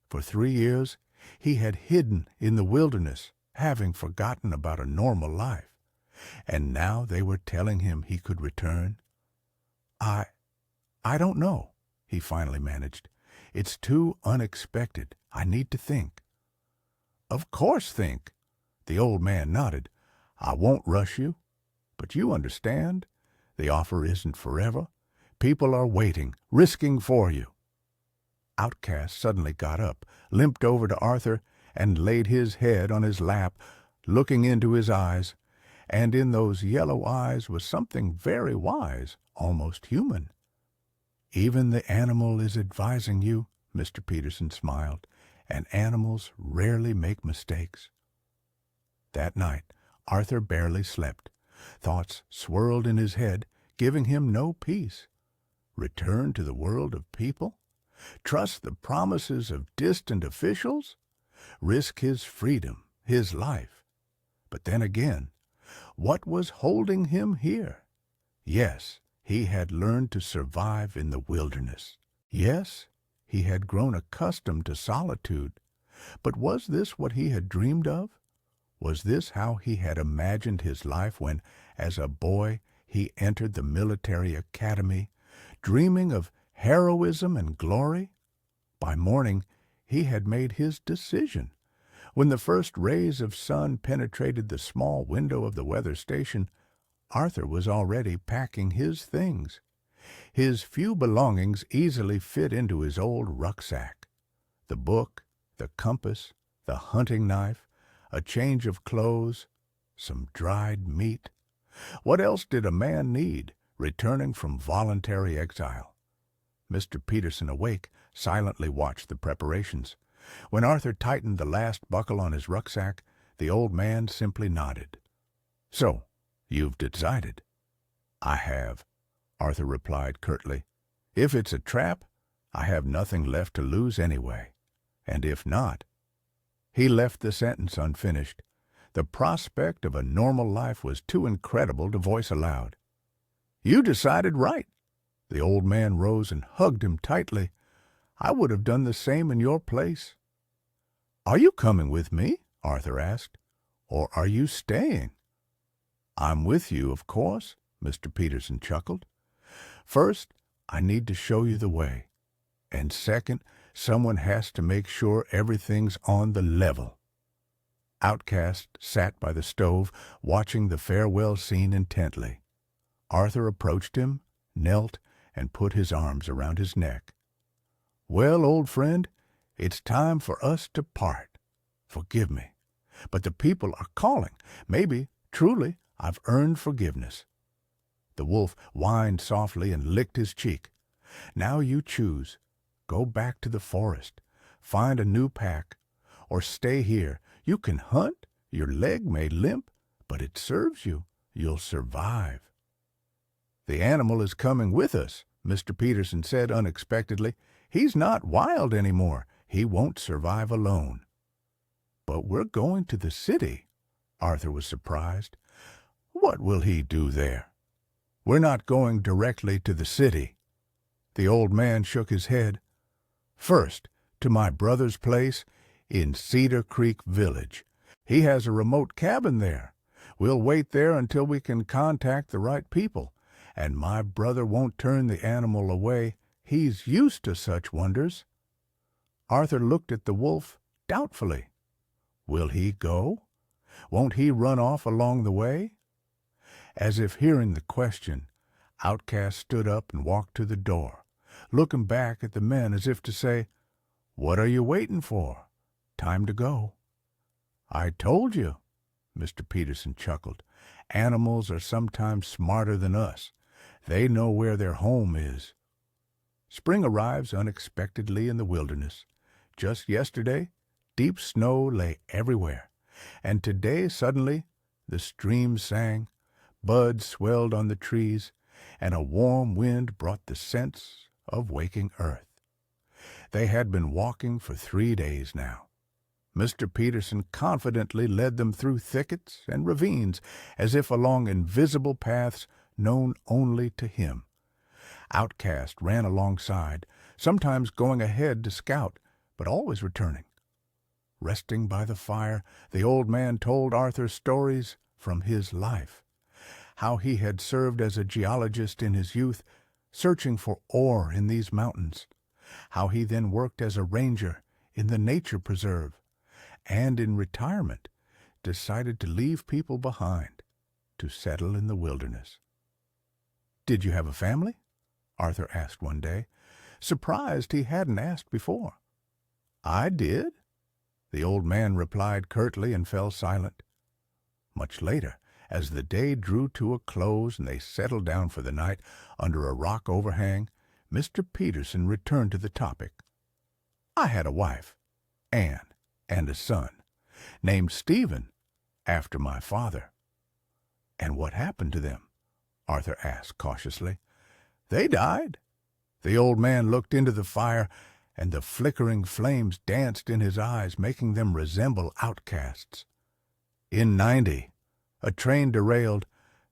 S1: For 3 years he had hidden in the wilderness, having forgotten about a normal life. And now they were telling him he could return. I don't know," he finally managed. "It's too unexpected. I need to think." "Of course think." The old man nodded. "I won't rush you. But you understand, the offer isn't forever. People are waiting, risking for you." Outcast suddenly got up, limped over to Arthur, and laid his head on his lap, looking into his eyes. And in those yellow eyes was something very wise, almost human. "Even the animal is advising you," Mr. Peterson smiled, "and animals rarely make mistakes." That night Arthur barely slept. Thoughts swirled in his head, giving him no peace. Return to the world of people? Trust the promises of distant officials? Risk his freedom, his life? But then again, what was holding him here? Yes, he had learned to survive in the wilderness. Yes, he had grown accustomed to solitude. But was this what he had dreamed of? Was this how he had imagined his life when, as a boy, he entered the military academy, dreaming of heroism and glory? By morning he had made his decision. When the first rays of sun penetrated the small window of the weather station, Arthur was already packing his things. His few belongings easily fit into his old rucksack. The book, the compass, the hunting knife, a change of clothes, some dried meat. What else did a man need, returning from voluntary exile? Mr. Peterson, awake, silently watched the preparations. When Arthur tightened the last buckle on his rucksack, the old man simply nodded. "So, you've decided?" "I have," Arthur replied curtly. "If it's a trap, I have nothing left to lose anyway. And if not—" He left the sentence unfinished. The prospect of a normal life was too incredible to voice aloud. "You decided right." The old man rose and hugged him tightly. "I would have done the same in your place." "Are you coming with me?" Arthur asked. "Or are you staying?" "I'm with you, of course," Mr. Peterson chuckled. "First, I need to show you the way. And second, someone has to make sure everything's on the level." Outcast sat by the stove, watching the farewell scene intently. Arthur approached him, knelt, and put his arms around his neck. "Well, old friend, it's time for us to part. Forgive me. But the people are calling. Maybe, truly, I've earned forgiveness." The wolf whined softly and licked his cheek. "Now you choose. Go back to the forest, find a new pack, or stay here. You can hunt, your leg may limp, but it serves you. You'll survive." "The animal is coming with us," Mr. Peterson said unexpectedly. "He's not wild anymore. He won't survive alone." "But we're going to the city." Arthur was surprised. "What will he do there?" "We're not going directly to the city." The old man shook his head. "First, to my brother's place in Cedar Creek Village. He has a remote cabin there. We'll wait there until we can contact the right people, and my brother won't turn the animal away. He's used to such wonders." Arthur looked at the wolf doubtfully. "Will he go? Won't he run off along the way?" As if hearing the question, Outcast stood up and walked to the door, looking back at the men as if to say, "What are you waiting for? Time to go." "I told you," Mr. Peterson chuckled. "Animals are sometimes smarter than us. They know where their home is." Spring arrives unexpectedly in the wilderness. Just yesterday, deep snow lay everywhere, and today suddenly the streams sang, buds swelled on the trees, and a warm wind brought the scents of waking earth. They had been walking for 3 days now. Mr. Peterson confidently led them through thickets and ravines as if along invisible paths known only to him. Outcast ran alongside, sometimes going ahead to scout, but always returning. Resting by the fire, the old man told Arthur stories from his life. How he had served as a geologist in his youth, searching for ore in these mountains. How he then worked as a ranger in the nature preserve, and in retirement decided to leave people behind to settle in the wilderness. "Did you have a family?" Arthur asked one day, surprised he hadn't asked before. "I did," the old man replied curtly and fell silent. Much later, as the day drew to a close and they settled down for the night under a rock overhang, Mr. Peterson returned to the topic. "I had a wife, Anne, and a son, named Stephen, after my father." "And what happened to them?" Arthur asked cautiously. "They died." The old man looked into the fire, and the flickering flames danced in his eyes, making them resemble outcasts. "In '90, a train derailed.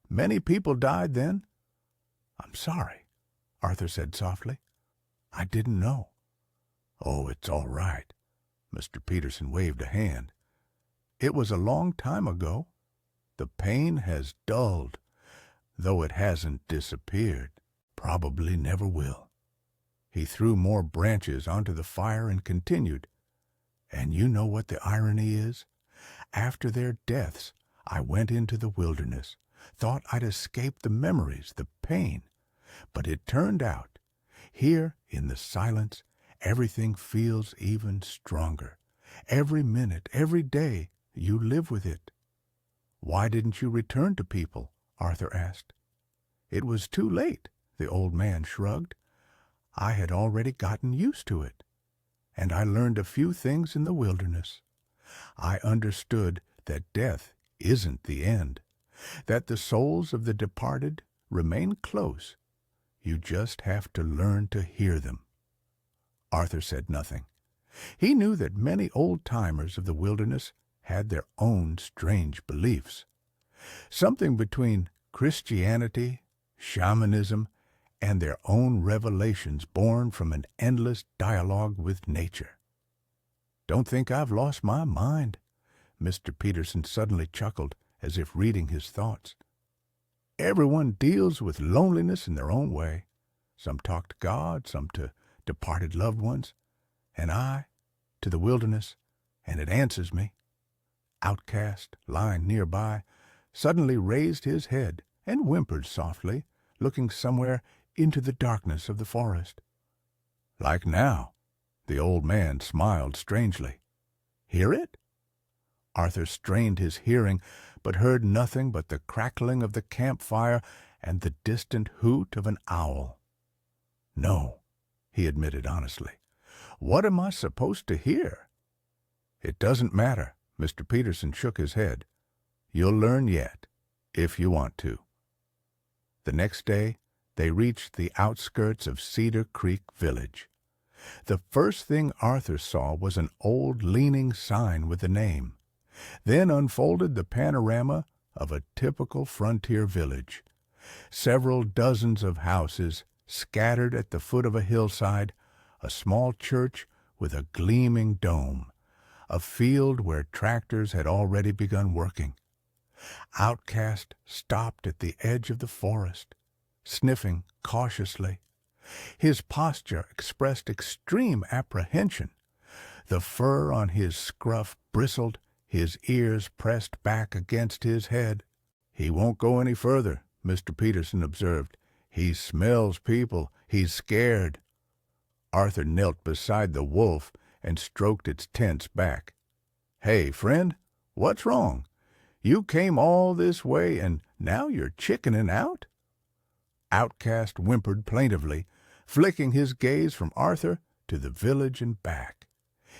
S1: Many people died then." "I'm sorry," Arthur said softly. "I didn't know." "Oh, it's all right." Mr. Peterson waved a hand. "It was a long time ago. The pain has dulled, though it hasn't disappeared. Probably never will." He threw more branches onto the fire and continued. "And you know what the irony is? After their deaths, I went into the wilderness, thought I'd escape the memories, the pain. But it turned out, here in the silence, everything feels even stronger. Every minute, every day, you live with it." "Why didn't you return to people?" Arthur asked. "It was too late," the old man shrugged. "I had already gotten used to it. And I learned a few things in the wilderness. I understood that death isn't the end, that the souls of the departed remain close. You just have to learn to hear them." Arthur said nothing. He knew that many old-timers of the wilderness had their own strange beliefs. Something between Christianity, shamanism, and their own revelations born from an endless dialogue with nature. "Don't think I've lost my mind," Mr. Peterson suddenly chuckled, as if reading his thoughts. "Everyone deals with loneliness in their own way. Some talk to God, some to departed loved ones, and I to the wilderness, and it answers me." Outcast, lying nearby, suddenly raised his head and whimpered softly, looking somewhere into the darkness of the forest. "Like now," the old man smiled strangely. "Hear it?" Arthur strained his hearing, but heard nothing but the crackling of the campfire and the distant hoot of an owl. "No," he admitted honestly. "What am I supposed to hear?" "It doesn't matter," Mr. Peterson shook his head. "You'll learn yet, if you want to." The next day, they reached the outskirts of Cedar Creek Village. The first thing Arthur saw was an old leaning sign with a name. Then unfolded the panorama of a typical frontier village. Several dozens of houses scattered at the foot of a hillside, a small church with a gleaming dome, a field where tractors had already begun working. Outcast stopped at the edge of the forest, sniffing cautiously. His posture expressed extreme apprehension. The fur on his scruff bristled, his ears pressed back against his head. "He won't go any further," Mr. Peterson observed. "He smells people. He's scared." Arthur knelt beside the wolf and stroked its tense back. "Hey, friend, what's wrong? You came all this way, and now you're chickening out?" Outcast whimpered plaintively, flicking his gaze from Arthur to the village and back.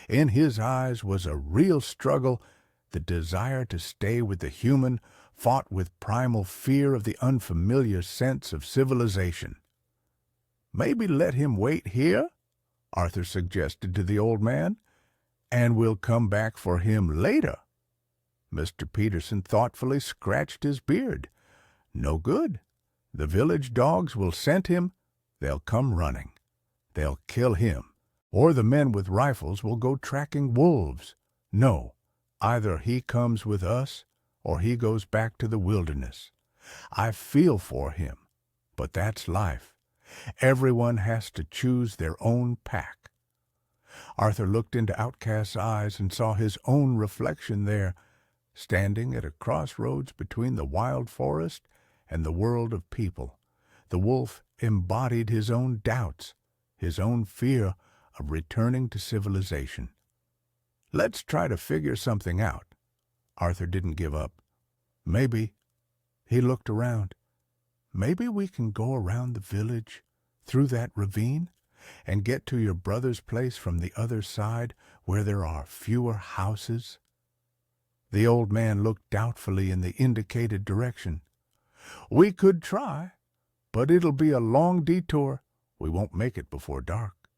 S1: In his eyes was a real struggle, the desire to stay with the human fought with primal fear of the unfamiliar sense of civilization. "Maybe let him wait here," Arthur suggested to the old man, "and we'll come back for him later." Mr. Peterson thoughtfully scratched his beard. "No good. The village dogs will scent him. They'll come running. They'll kill him. Or the men with rifles will go tracking wolves. No, either he comes with us or he goes back to the wilderness. I feel for him, but that's life. Everyone has to choose their own pack." Arthur looked into Outcast's eyes and saw his own reflection there, standing at a crossroads between the wild forest and the world of people. The wolf embodied his own doubts, his own fear of returning to civilization. "Let's try to figure something out." Arthur didn't give up. "Maybe," he looked around, "maybe we can go around the village, through that ravine, and get to your brother's place from the other side where there are fewer houses." The old man looked doubtfully in the indicated direction. "We could try, but it'll be a long detour. We won't make it before dark."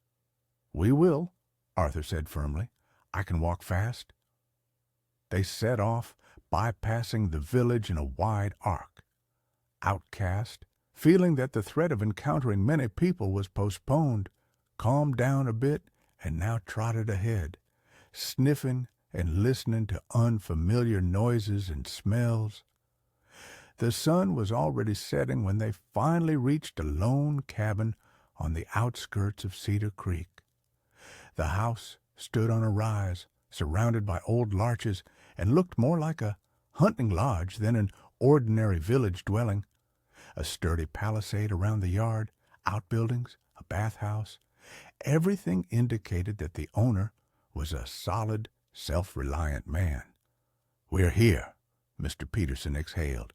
S1: "We will," Arthur said firmly. "I can walk fast." They set off, bypassing the village in a wide arc. Outcast, feeling that the threat of encountering many people was postponed, calmed down a bit and now trotted ahead, sniffing and listening to unfamiliar noises and smells. The sun was already setting when they finally reached a lone cabin on the outskirts of Cedar Creek. The house stood on a rise, surrounded by old larches, and looked more like a hunting lodge than an ordinary village dwelling. A sturdy palisade around the yard, outbuildings, a bathhouse. Everything indicated that the owner was a solid, self-reliant man. "We're here," Mr. Peterson exhaled.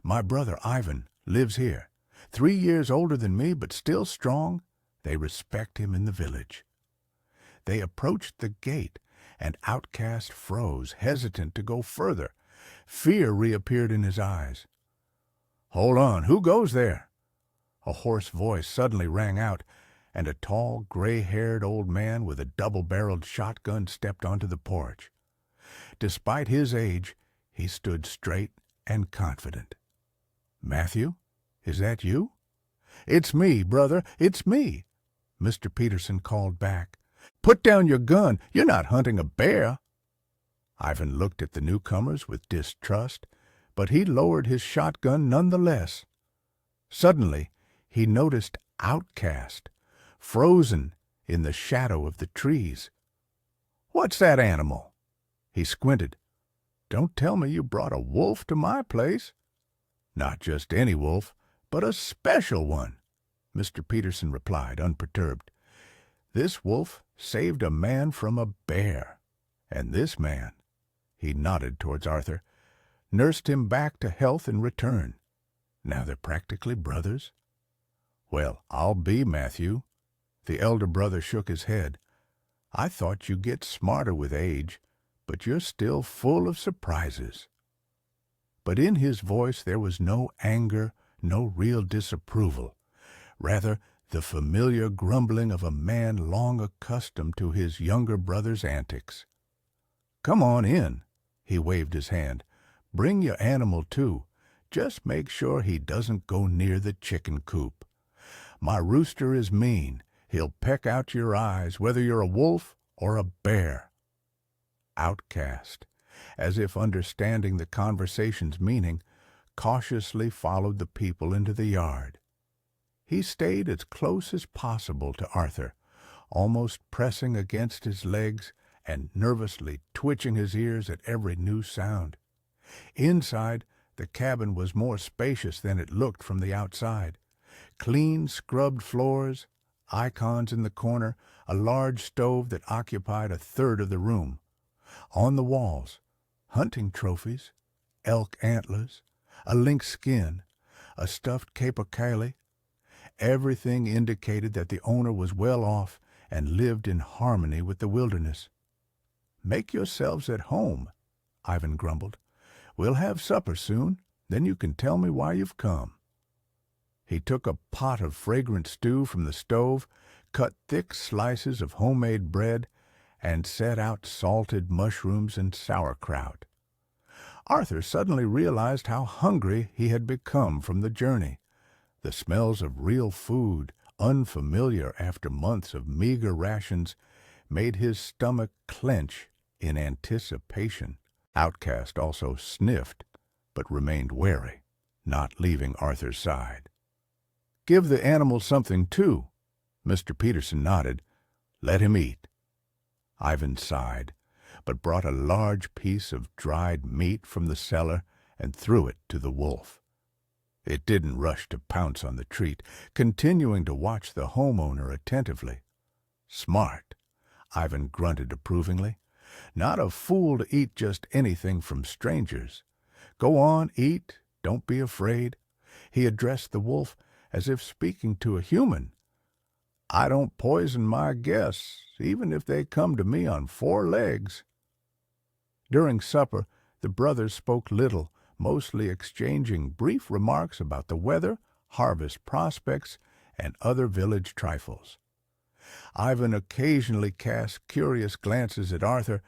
S1: "My brother Ivan lives here. 3 years older than me, but still strong. They respect him in the village." They approached the gate, and Outcast froze, hesitant to go further. Fear reappeared in his eyes. "Hold on, who goes there?" A hoarse voice suddenly rang out, and a tall, gray-haired old man with a double-barreled shotgun stepped onto the porch. Despite his age, he stood straight and confident. "Matthew, is that you?" "It's me, brother, it's me," Mr. Peterson called back. "Put down your gun. You're not hunting a bear." Ivan looked at the newcomers with distrust, but he lowered his shotgun nonetheless. Suddenly, he noticed Outcast, frozen in the shadow of the trees. "What's that animal?" He squinted. "Don't tell me you brought a wolf to my place." "Not just any wolf, but a special one," Mr. Peterson replied, unperturbed. "This wolf saved a man from a bear, and this man," he nodded towards Arthur, "nursed him back to health in return. Now they're practically brothers." "Well, I'll be Matthew." The elder brother shook his head. "I thought you get smarter with age, but you're still full of surprises." But in his voice there was no anger, no real disapproval. Rather, the familiar grumbling of a man long accustomed to his younger brother's antics. "Come on in," he waved his hand. "Bring your animal, too. Just make sure he doesn't go near the chicken coop. My rooster is mean. He'll peck out your eyes, whether you're a wolf or a bear." Outcast, as if understanding the conversation's meaning, cautiously followed the people into the yard. He stayed as close as possible to Arthur, almost pressing against his legs and nervously twitching his ears at every new sound. Inside, the cabin was more spacious than it looked from the outside. Clean, scrubbed floors, icons in the corner, a large stove that occupied a third of the room. On the walls, hunting trophies, elk antlers, a lynx skin, a stuffed capercaillie. Everything indicated that the owner was well off and lived in harmony with the wilderness. "Make yourselves at home," Ivan grumbled. "We'll have supper soon. Then you can tell me why you've come." He took a pot of fragrant stew from the stove, cut thick slices of homemade bread, and set out salted mushrooms and sauerkraut. Arthur suddenly realized how hungry he had become from the journey. The smells of real food, unfamiliar after months of meager rations, made his stomach clench in anticipation. Outcast also sniffed, but remained wary, not leaving Arthur's side. "Give the animal something, too." Mr. Peterson nodded. "Let him eat." Ivan sighed, but brought a large piece of dried meat from the cellar and threw it to the wolf. It didn't rush to pounce on the treat, continuing to watch the homeowner attentively. "Smart," Ivan grunted approvingly. "Not a fool to eat just anything from strangers. Go on, eat, don't be afraid." He addressed the wolf as if speaking to a human. "I don't poison my guests, even if they come to me on 4 legs." During supper, the brothers spoke little, mostly exchanging brief remarks about the weather, harvest prospects, and other village trifles. Ivan occasionally cast curious glances at Arthur,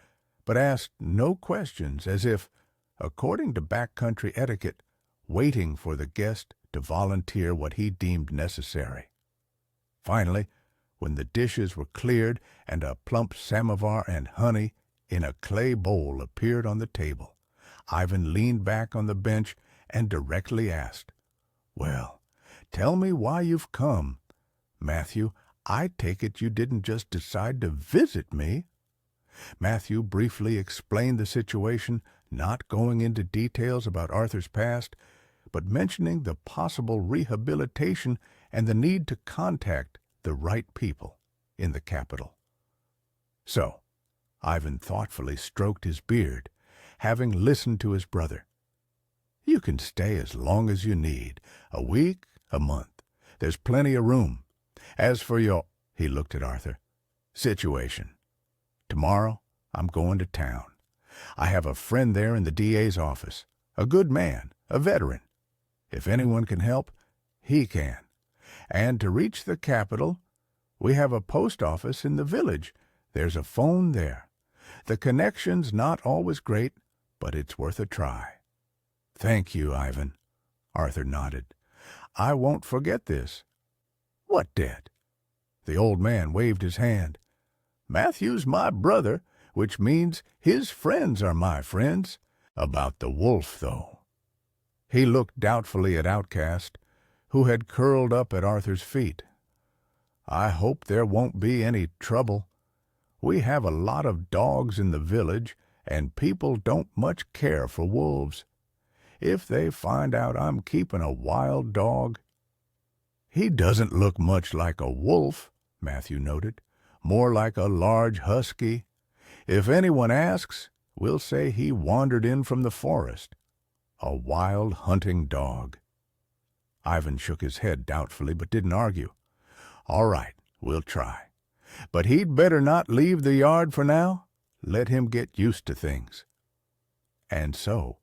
S1: but asked no questions, as if, according to backcountry etiquette, waiting for the guest to volunteer what he deemed necessary. Finally, when the dishes were cleared and a plump samovar and honey in a clay bowl appeared on the table, Ivan leaned back on the bench and directly asked, "Well, tell me why you've come. Matthew, I take it you didn't just decide to visit me." Matthew briefly explained the situation, not going into details about Arthur's past, but mentioning the possible rehabilitation and the need to contact the right people in the capital. So, Ivan thoughtfully stroked his beard, having listened to his brother. "You can stay as long as you need, a week, a month. There's plenty of room. As for your," he looked at Arthur, "situation, tomorrow I'm going to town. I have a friend there in the DA's office, a good man, a veteran. If anyone can help, he can. And to reach the capital, we have a post office in the village. There's a phone there. The connection's not always great, but it's worth a try." "Thank you, Ivan," Arthur nodded. "I won't forget this." "What debt?" The old man waved his hand. "Matthew's my brother, which means his friends are my friends. About the wolf, though." He looked doubtfully at Outcast, who had curled up at Arthur's feet. "I hope there won't be any trouble. We have a lot of dogs in the village, and people don't much care for wolves. If they find out I'm keeping a wild dog—" "He doesn't look much like a wolf," Matthew noted. "More like a large husky. If anyone asks, we'll say he wandered in from the forest. A wild hunting dog." Ivan shook his head doubtfully, but didn't argue. "All right, we'll try. But he'd better not leave the yard for now. Let him get used to things." And so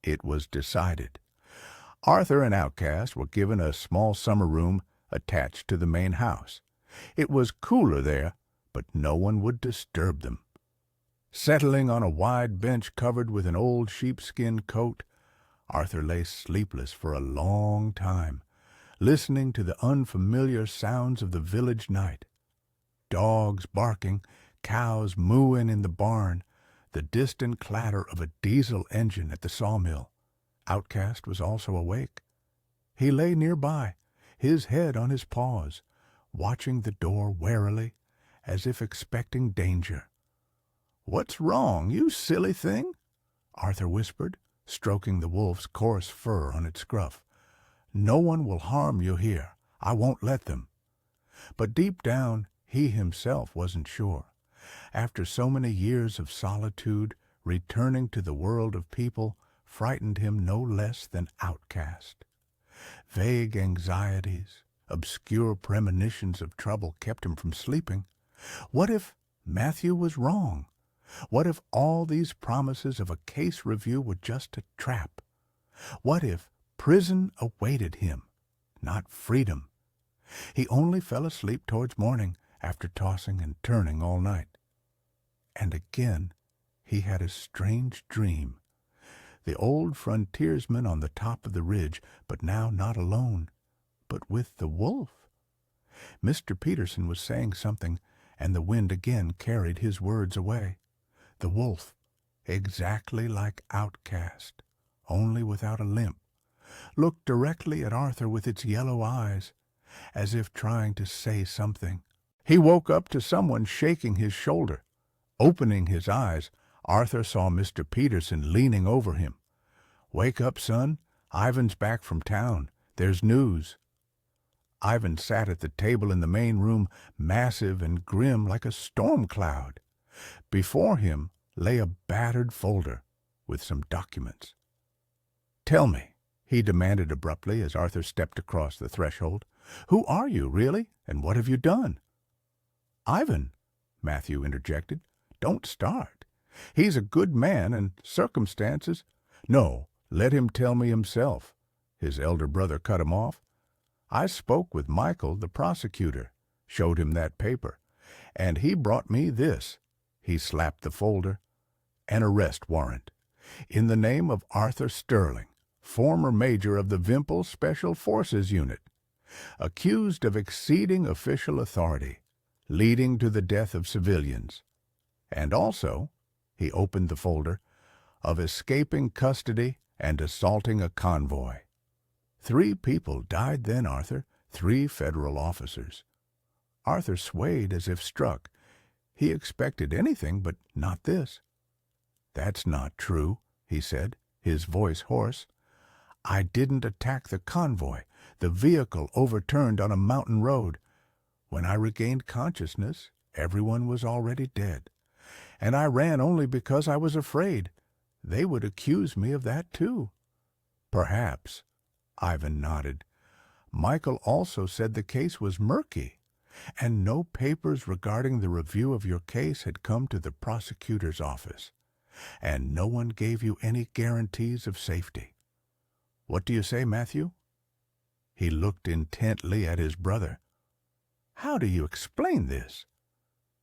S1: it was decided. Arthur and Outcast were given a small summer room attached to the main house. It was cooler there, but no one would disturb them. Settling on a wide bench covered with an old sheepskin coat, Arthur lay sleepless for a long time, listening to the unfamiliar sounds of the village night. Dogs barking, cows mooing in the barn, the distant clatter of a diesel engine at the sawmill. Outcast was also awake. He lay nearby, his head on his paws, watching the door warily, as if expecting danger. "What's wrong, you silly thing?" Arthur whispered, stroking the wolf's coarse fur on its scruff. "No one will harm you here. I won't let them." But deep down, he himself wasn't sure. After so many years of solitude, returning to the world of people frightened him no less than Outcast. Vague anxieties, obscure premonitions of trouble kept him from sleeping. What if Matthew was wrong? What if all these promises of a case review were just a trap? What if prison awaited him, not freedom? He only fell asleep towards morning after tossing and turning all night. And again he had a strange dream. The old frontiersman on the top of the ridge, but now not alone, but with the wolf. Mr. Peterson was saying something, and the wind again carried his words away. The wolf, exactly like Outcast, only without a limp, looked directly at Arthur with its yellow eyes, as if trying to say something. He woke up to someone shaking his shoulder. Opening his eyes, Arthur saw Mr. Peterson leaning over him. "Wake up, son. Ivan's back from town. There's news." Ivan sat at the table in the main room, massive and grim like a storm cloud. Before him lay a battered folder with some documents. "Tell me," he demanded abruptly as Arthur stepped across the threshold, "who are you, really, and what have you done?" "Ivan," Matthew interjected, "don't start. He's a good man, and circumstances—" "No, let him tell me himself," his elder brother cut him off. "I spoke with Michael, the prosecutor, showed him that paper, and he brought me this." He slapped the folder. "An arrest warrant, in the name of Arthur Sterling, former major of the Vimple Special Forces Unit, accused of exceeding official authority, leading to the death of civilians, and also," he opened the folder, "of escaping custody and assaulting a convoy. 3 people died then, Arthur, 3 federal officers." Arthur swayed as if struck. He expected anything, but not this. "That's not true," he said, his voice hoarse. "I didn't attack the convoy. The vehicle overturned on a mountain road. When I regained consciousness, everyone was already dead. And I ran only because I was afraid. They would accuse me of that, too." "Perhaps," Ivan nodded. "Michael also said the case was murky, and no papers regarding the review of your case had come to the prosecutor's office, and no one gave you any guarantees of safety. What do you say, Matthew?" He looked intently at his brother. "How do you explain this?"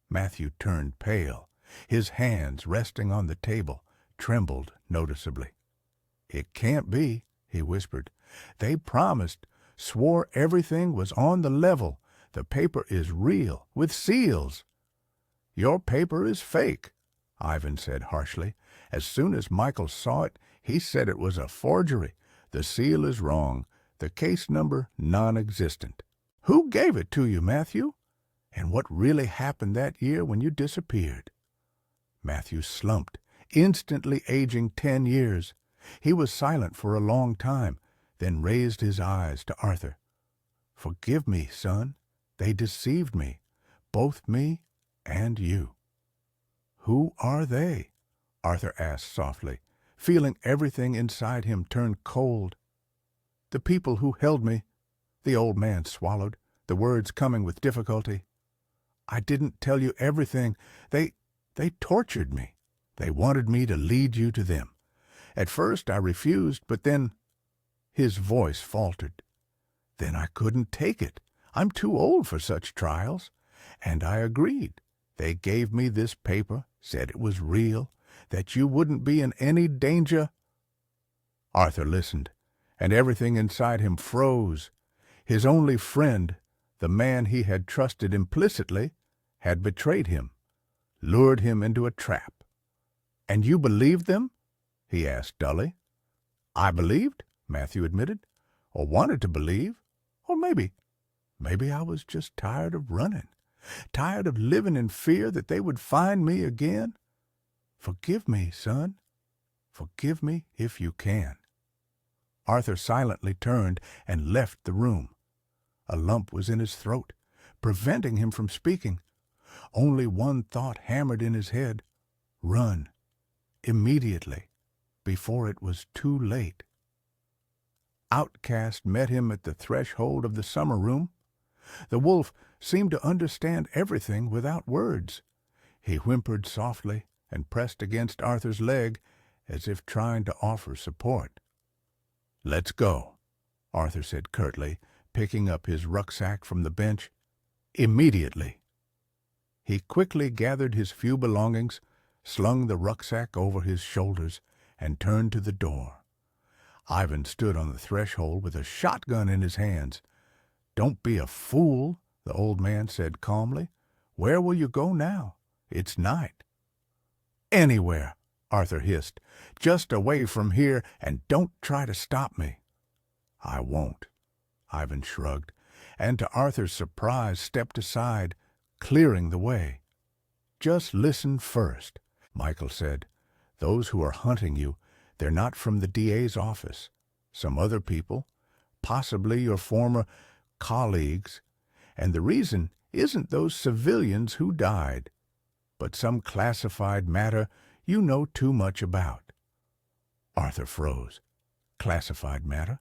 S1: Matthew turned pale. His hands, resting on the table, trembled noticeably. "It can't be," he whispered. "They promised, swore everything was on the level. The paper is real, with seals." "Your paper is fake," Ivan said harshly. "As soon as Michael saw it, he said it was a forgery. The seal is wrong, the case number non-existent." "Who gave it to you, Matthew? And what really happened that year when you disappeared?" Matthew slumped, instantly aging 10 years. He was silent for a long time, then raised his eyes to Arthur. "Forgive me, son. They deceived me, both me and you." "Who are they?" Arthur asked softly, feeling everything inside him turn cold. "The people who held me," the old man swallowed, the words coming with difficulty. "I didn't tell you everything. They tortured me. They wanted me to lead you to them. At first I refused, but then—" His voice faltered. "Then I couldn't take it. I'm too old for such trials. And I agreed. They gave me this paper, said it was real, that you wouldn't be in any danger." Arthur listened, and everything inside him froze. His only friend, the man he had trusted implicitly, had betrayed him, lured him into a trap. "And you believed them?" he asked dully. "I believed," Matthew admitted, "or wanted to believe. Or maybe I was just tired of running, tired of living in fear that they would find me again. Forgive me, son. Forgive me if you can." Arthur silently turned and left the room. A lump was in his throat, preventing him from speaking. Only one thought hammered in his head: run, immediately, before it was too late. Outcast met him at the threshold of the summer room. The wolf seemed to understand everything without words. He whimpered softly and pressed against Arthur's leg as if trying to offer support. "Let's go," Arthur said curtly, picking up his rucksack from the bench. "Immediately." He quickly gathered his few belongings, slung the rucksack over his shoulders, and turned to the door. Ivan stood on the threshold with a shotgun in his hands. "Don't be a fool," the old man said calmly. "Where will you go now? It's night." "Anywhere," Arthur hissed. "Just away from here, and don't try to stop me." "I won't," Ivan shrugged, and to Arthur's surprise stepped aside, clearing the way. "Just listen first," Michael said. "Those who are hunting you, they're not from the DA's office. Some other people, possibly your former colleagues, and the reason isn't those civilians who died, but some classified matter you know too much about." Arthur froze. Classified matter?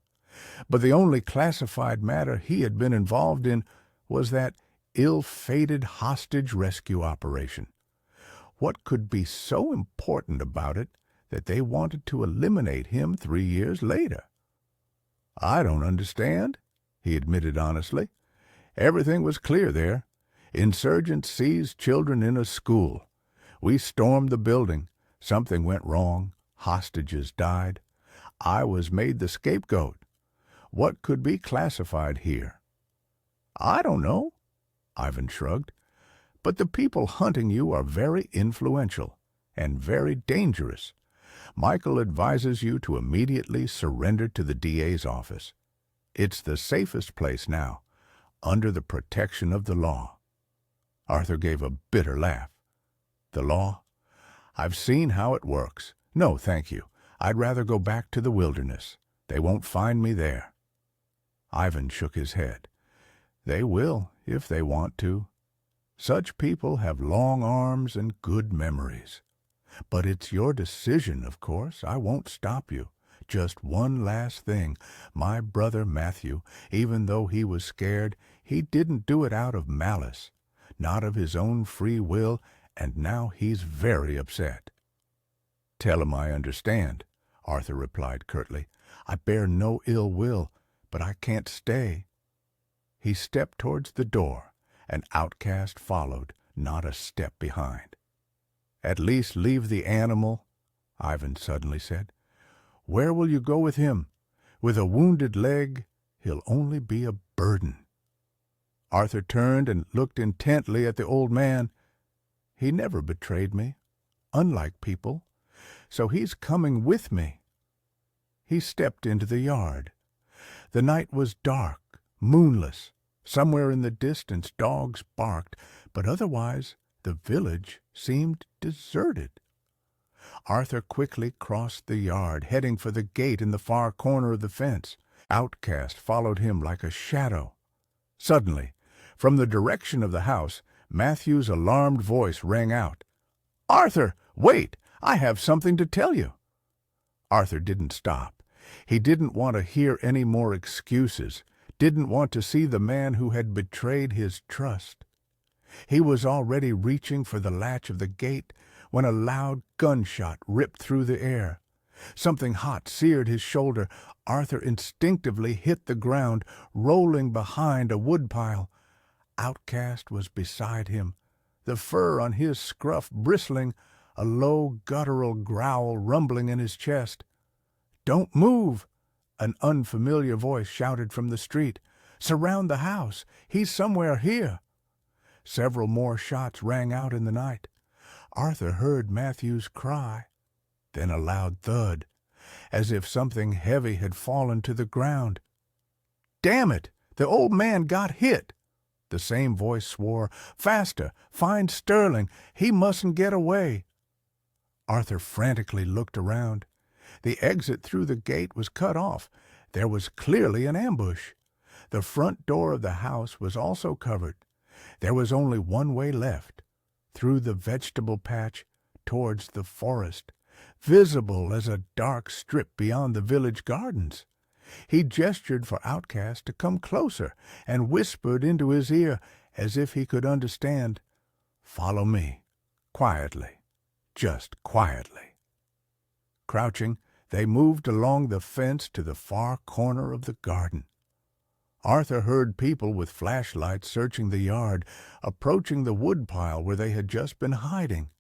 S1: But the only classified matter he had been involved in was that ill-fated hostage rescue operation. What could be so important about it that they wanted to eliminate him 3 years later? "I don't understand," he admitted honestly. "Everything was clear there. Insurgents seized children in a school. We stormed the building. Something went wrong. Hostages died. I was made the scapegoat. What could be classified here?" "I don't know," Ivan shrugged. "But the people hunting you are very influential and very dangerous. Michael advises you to immediately surrender to the DA's office. It's the safest place now, under the protection of the law." Arthur gave a bitter laugh. "The law? I've seen how it works. No, thank you. I'd rather go back to the wilderness. They won't find me there." Ivan shook his head. "They will, if they want to. Such people have long arms and good memories. But it's your decision, of course. I won't stop you. Just one last thing. My brother Matthew, even though he was scared, he didn't do it out of malice, not of his own free will, and now he's very upset." "Tell him I understand," Arthur replied curtly. "I bear no ill will, but I can't stay." He stepped towards the door, and Outcast followed, not a step behind. "At least leave the animal," Ivan suddenly said. "Where will you go with him? With a wounded leg, he'll only be a burden." Arthur turned and looked intently at the old man. "He never betrayed me, unlike people, so he's coming with me." He stepped into the yard. The night was dark, moonless. Somewhere in the distance dogs barked, but otherwise the village seemed deserted. Arthur quickly crossed the yard, heading for the gate in the far corner of the fence. Outcast followed him like a shadow. Suddenly, from the direction of the house, Matthew's alarmed voice rang out. "Arthur, wait! I have something to tell you." Arthur didn't stop. He didn't want to hear any more excuses, didn't want to see the man who had betrayed his trust. He was already reaching for the latch of the gate when a loud gunshot ripped through the air. Something hot seared his shoulder. Arthur instinctively hit the ground, rolling behind a woodpile. Outcast was beside him, the fur on his scruff bristling, a low guttural growl rumbling in his chest. "Don't move!" an unfamiliar voice shouted from the street. "Surround the house! He's somewhere here!" Several more shots rang out in the night. Arthur heard Matthew's cry, then a loud thud, as if something heavy had fallen to the ground. "Damn it! The old man got hit!" The same voice swore. "Faster! Find Sterling! He mustn't get away!" Arthur frantically looked around. The exit through the gate was cut off. There was clearly an ambush. The front door of the house was also covered. There was only one way left, through the vegetable patch towards the forest, visible as a dark strip beyond the village gardens. He gestured for Outcast to come closer and whispered into his ear, as if he could understand, "Follow me, quietly, just quietly." Crouching, They moved along the fence to the far corner of the garden. Arthur heard people with flashlights searching the yard, approaching the woodpile where they had just been hiding.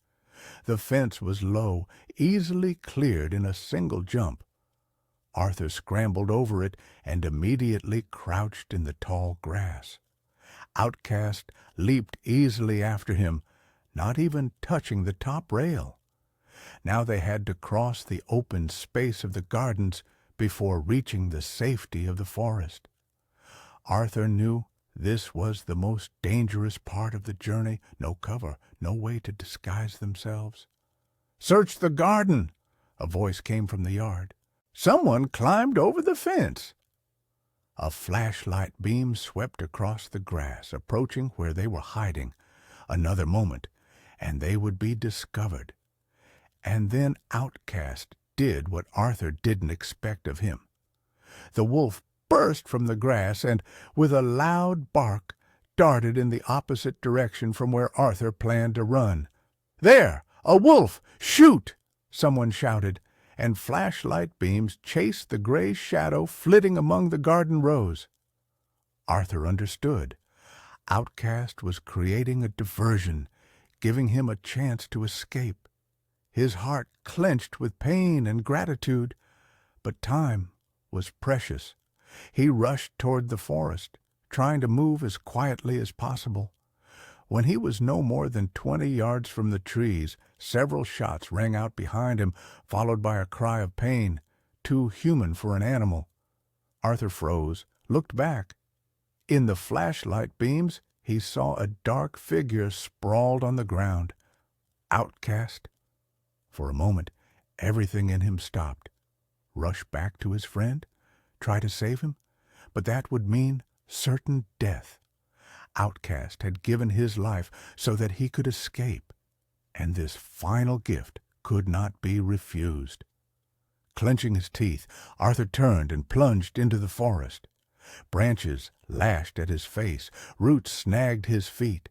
S1: The fence was low, easily cleared in a single jump. Arthur scrambled over it and immediately crouched in the tall grass. Outcast leaped easily after him, not even touching the top rail. Now they had to cross the open space of the gardens before reaching the safety of the forest. Arthur knew this was the most dangerous part of the journey. No cover, no way to disguise themselves. "Search the garden!" a voice came from the yard. "Someone climbed over the fence." A flashlight beam swept across the grass, approaching where they were hiding. Another moment, and they would be discovered. And then Outcast did what Arthur didn't expect of him. The wolf burst from the grass and, with a loud bark, darted in the opposite direction from where Arthur planned to run. "There! A wolf! Shoot!" someone shouted, and flashlight beams chased the gray shadow flitting among the garden rows. Arthur understood. Outcast was creating a diversion, giving him a chance to escape. His heart clenched with pain and gratitude, but time was precious. He rushed toward the forest, trying to move as quietly as possible. When he was no more than 20 yards from the trees, several shots rang out behind him, followed by a cry of pain, too human for an animal. Arthur froze, looked back. In the flashlight beams, he saw a dark figure sprawled on the ground. Outcast. For a moment, everything in him stopped. Rush back to his friend? Try to save him? But that would mean certain death. Outcast had given his life so that he could escape, and this final gift could not be refused. Clenching his teeth, Arthur turned and plunged into the forest. Branches lashed at his face, roots snagged his feet.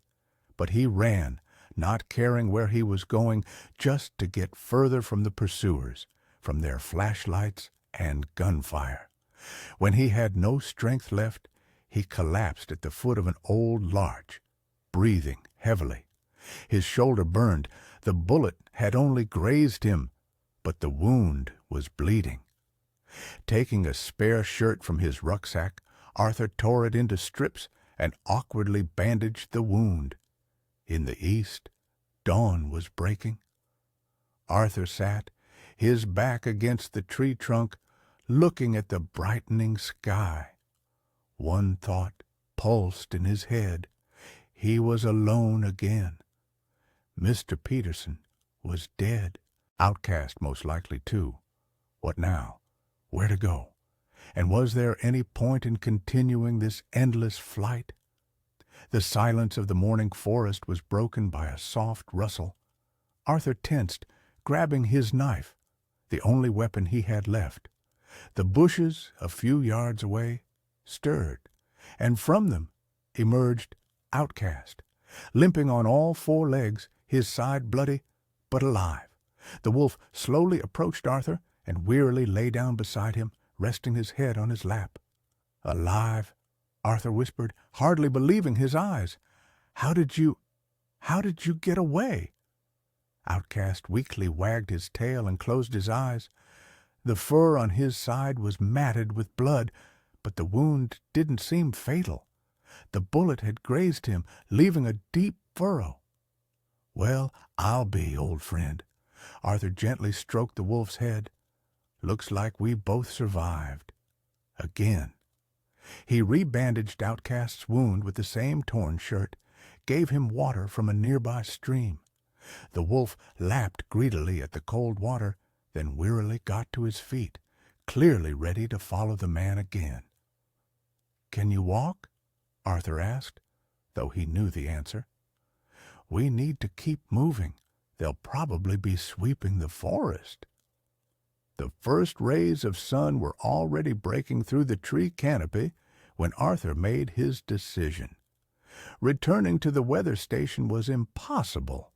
S1: But he ran, not caring where he was going, just to get further from the pursuers, from their flashlights and gunfire. When he had no strength left, he collapsed at the foot of an old larch, breathing heavily. His shoulder burned. The bullet had only grazed him, but the wound was bleeding. Taking a spare shirt from his rucksack, Arthur tore it into strips and awkwardly bandaged the wound. In the east, dawn was breaking. Arthur sat, his back against the tree trunk, looking at the brightening sky. One thought pulsed in his head. He was alone again. Mr. Peterson was dead. Outcast, most likely, too. What now? Where to go? And was there any point in continuing this endless flight? The silence of the morning forest was broken by a soft rustle. Arthur tensed, grabbing his knife, the only weapon he had left. The bushes, a few yards away, stirred, and from them emerged Outcast, limping on all four legs, his side bloody but alive. The wolf slowly approached Arthur and wearily lay down beside him, resting his head on his lap. "Alive," Arthur whispered, hardly believing his eyes. How did you get away?" Outcast weakly wagged his tail and closed his eyes. The fur on his side was matted with blood, but the wound didn't seem fatal. The bullet had grazed him, leaving a deep furrow. "Well, I'll be, old friend." Arthur gently stroked the wolf's head. "Looks like we both survived. Again." He rebandaged Outcast's wound with the same torn shirt, gave him water from a nearby stream. The wolf lapped greedily at the cold water, then wearily got to his feet, clearly ready to follow the man again. "Can you walk?" Arthur asked, though he knew the answer. "We need to keep moving. They'll probably be sweeping the forest." The first rays of sun were already breaking through the tree canopy when Arthur made his decision. Returning to the weather station was impossible.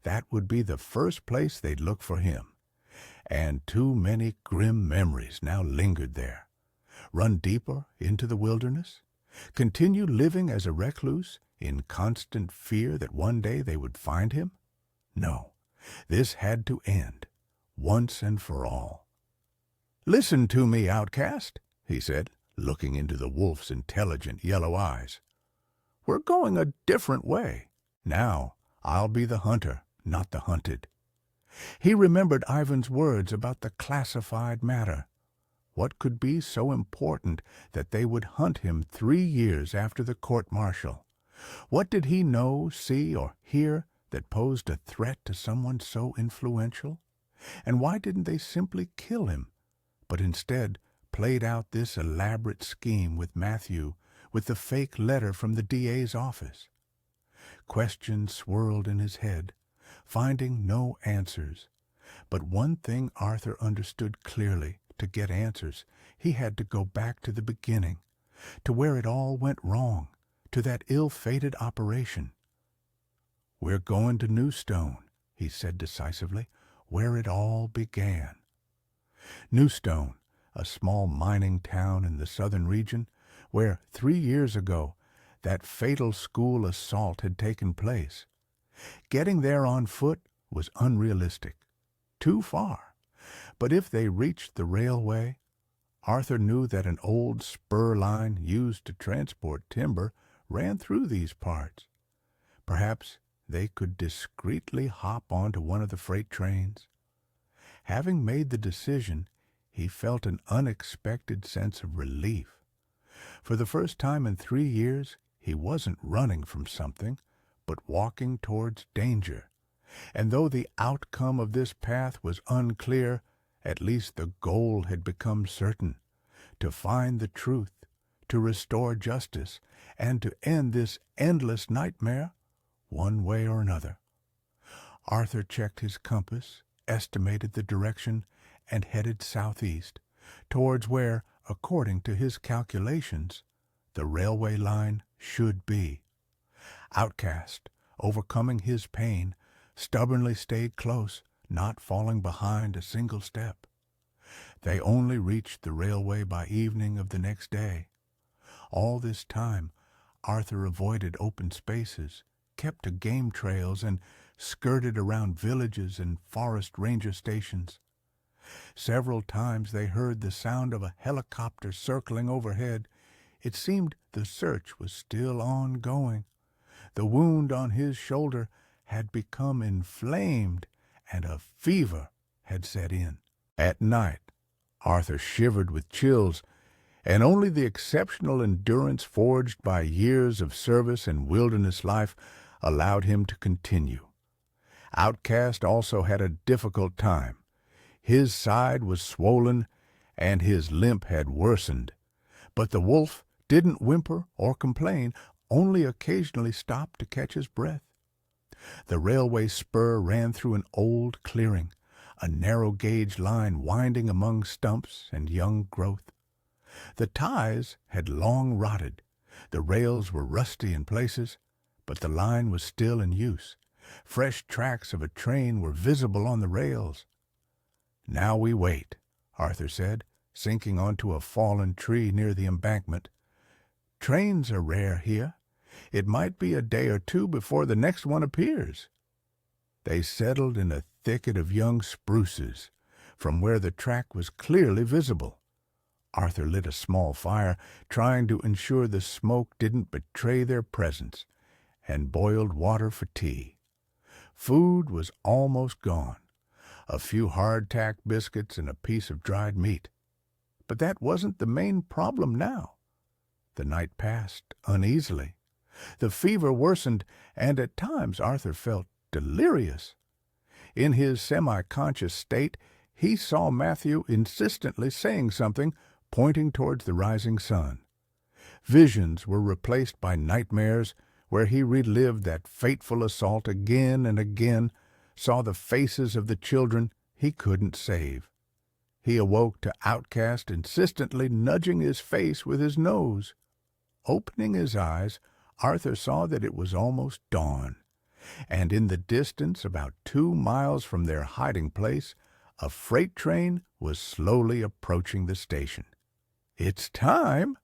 S1: That would be the first place they'd look for him. and too many grim memories now lingered there. Run deeper into the wilderness? Continue living as a recluse in constant fear that one day they would find him? No, this had to end, once and for all. "Listen to me, outcast," he said, looking into the wolf's intelligent yellow eyes. "We're going a different way. Now I'll be the hunter, not the hunted." He remembered Ivan's words about the classified matter. What could be so important that they would hunt him 3 years after the court-martial? What did he know, see, or hear that posed a threat to someone so influential? And why didn't they simply kill him, but instead played out this elaborate scheme with Matthew, with the fake letter from the DA's office? Questions swirled in his head, finding no answers. But one thing Arthur understood clearly: to get answers, he had to go back to the beginning, to where it all went wrong, to that ill-fated operation. "We're going to Newstone," he said decisively, "where it all began." Newstone, a small mining town in the southern region, where 3 years ago that fatal school assault had taken place. Getting there on foot was unrealistic, too far. But if they reached the railway, Arthur knew that an old spur line used to transport timber ran through these parts. Perhaps they could discreetly hop onto one of the freight trains. Having made the decision, he felt an unexpected sense of relief. For the first time in 3 years, he wasn't running from something, but walking towards danger. And though the outcome of this path was unclear, at least the goal had become certain: to find the truth, to restore justice, and to end this endless nightmare, one way or another. Arthur checked his compass, estimated the direction, and headed southeast, towards where, according to his calculations, the railway line should be. Outcast, overcoming his pain, stubbornly stayed close, not falling behind a single step. They only reached the railway by evening of the next day. All this time, Arthur avoided open spaces, kept to game trails, and skirted around villages and forest ranger stations. Several times they heard the sound of a helicopter circling overhead. It seemed the search was still ongoing. The wound on his shoulder had become inflamed, and a fever had set in. At night, Arthur shivered with chills, and only the exceptional endurance forged by years of service and wilderness life allowed him to continue. Outcast also had a difficult time. His side was swollen, and his limp had worsened. But the wolf didn't whimper or complain, only occasionally stopped to catch his breath. The railway spur ran through an old clearing, a narrow-gauge line winding among stumps and young growth. The ties had long rotted, the rails were rusty in places, but the line was still in use. Fresh tracks of a train were visible on the rails. "Now we wait," Arthur said, sinking onto a fallen tree near the embankment. "Trains are rare here. It might be a day or two before the next one appears." They settled in a thicket of young spruces, from where the track was clearly visible. Arthur lit a small fire, trying to ensure the smoke didn't betray their presence, and boiled water for tea. Food was almost gone. A few hardtack biscuits and a piece of dried meat. But that wasn't the main problem now. The night passed uneasily. The fever worsened, and at times Arthur felt delirious. In his semi-conscious state, he saw Matthew insistently saying something, pointing towards the rising sun. Visions were replaced by nightmares, where he relived that fateful assault again and again, saw the faces of the children he couldn't save. He awoke to Outcast insistently nudging his face with his nose. Opening his eyes, Arthur saw that it was almost dawn, and in the distance, about 2 miles from their hiding place, A freight train was slowly approaching the station. "It's time,"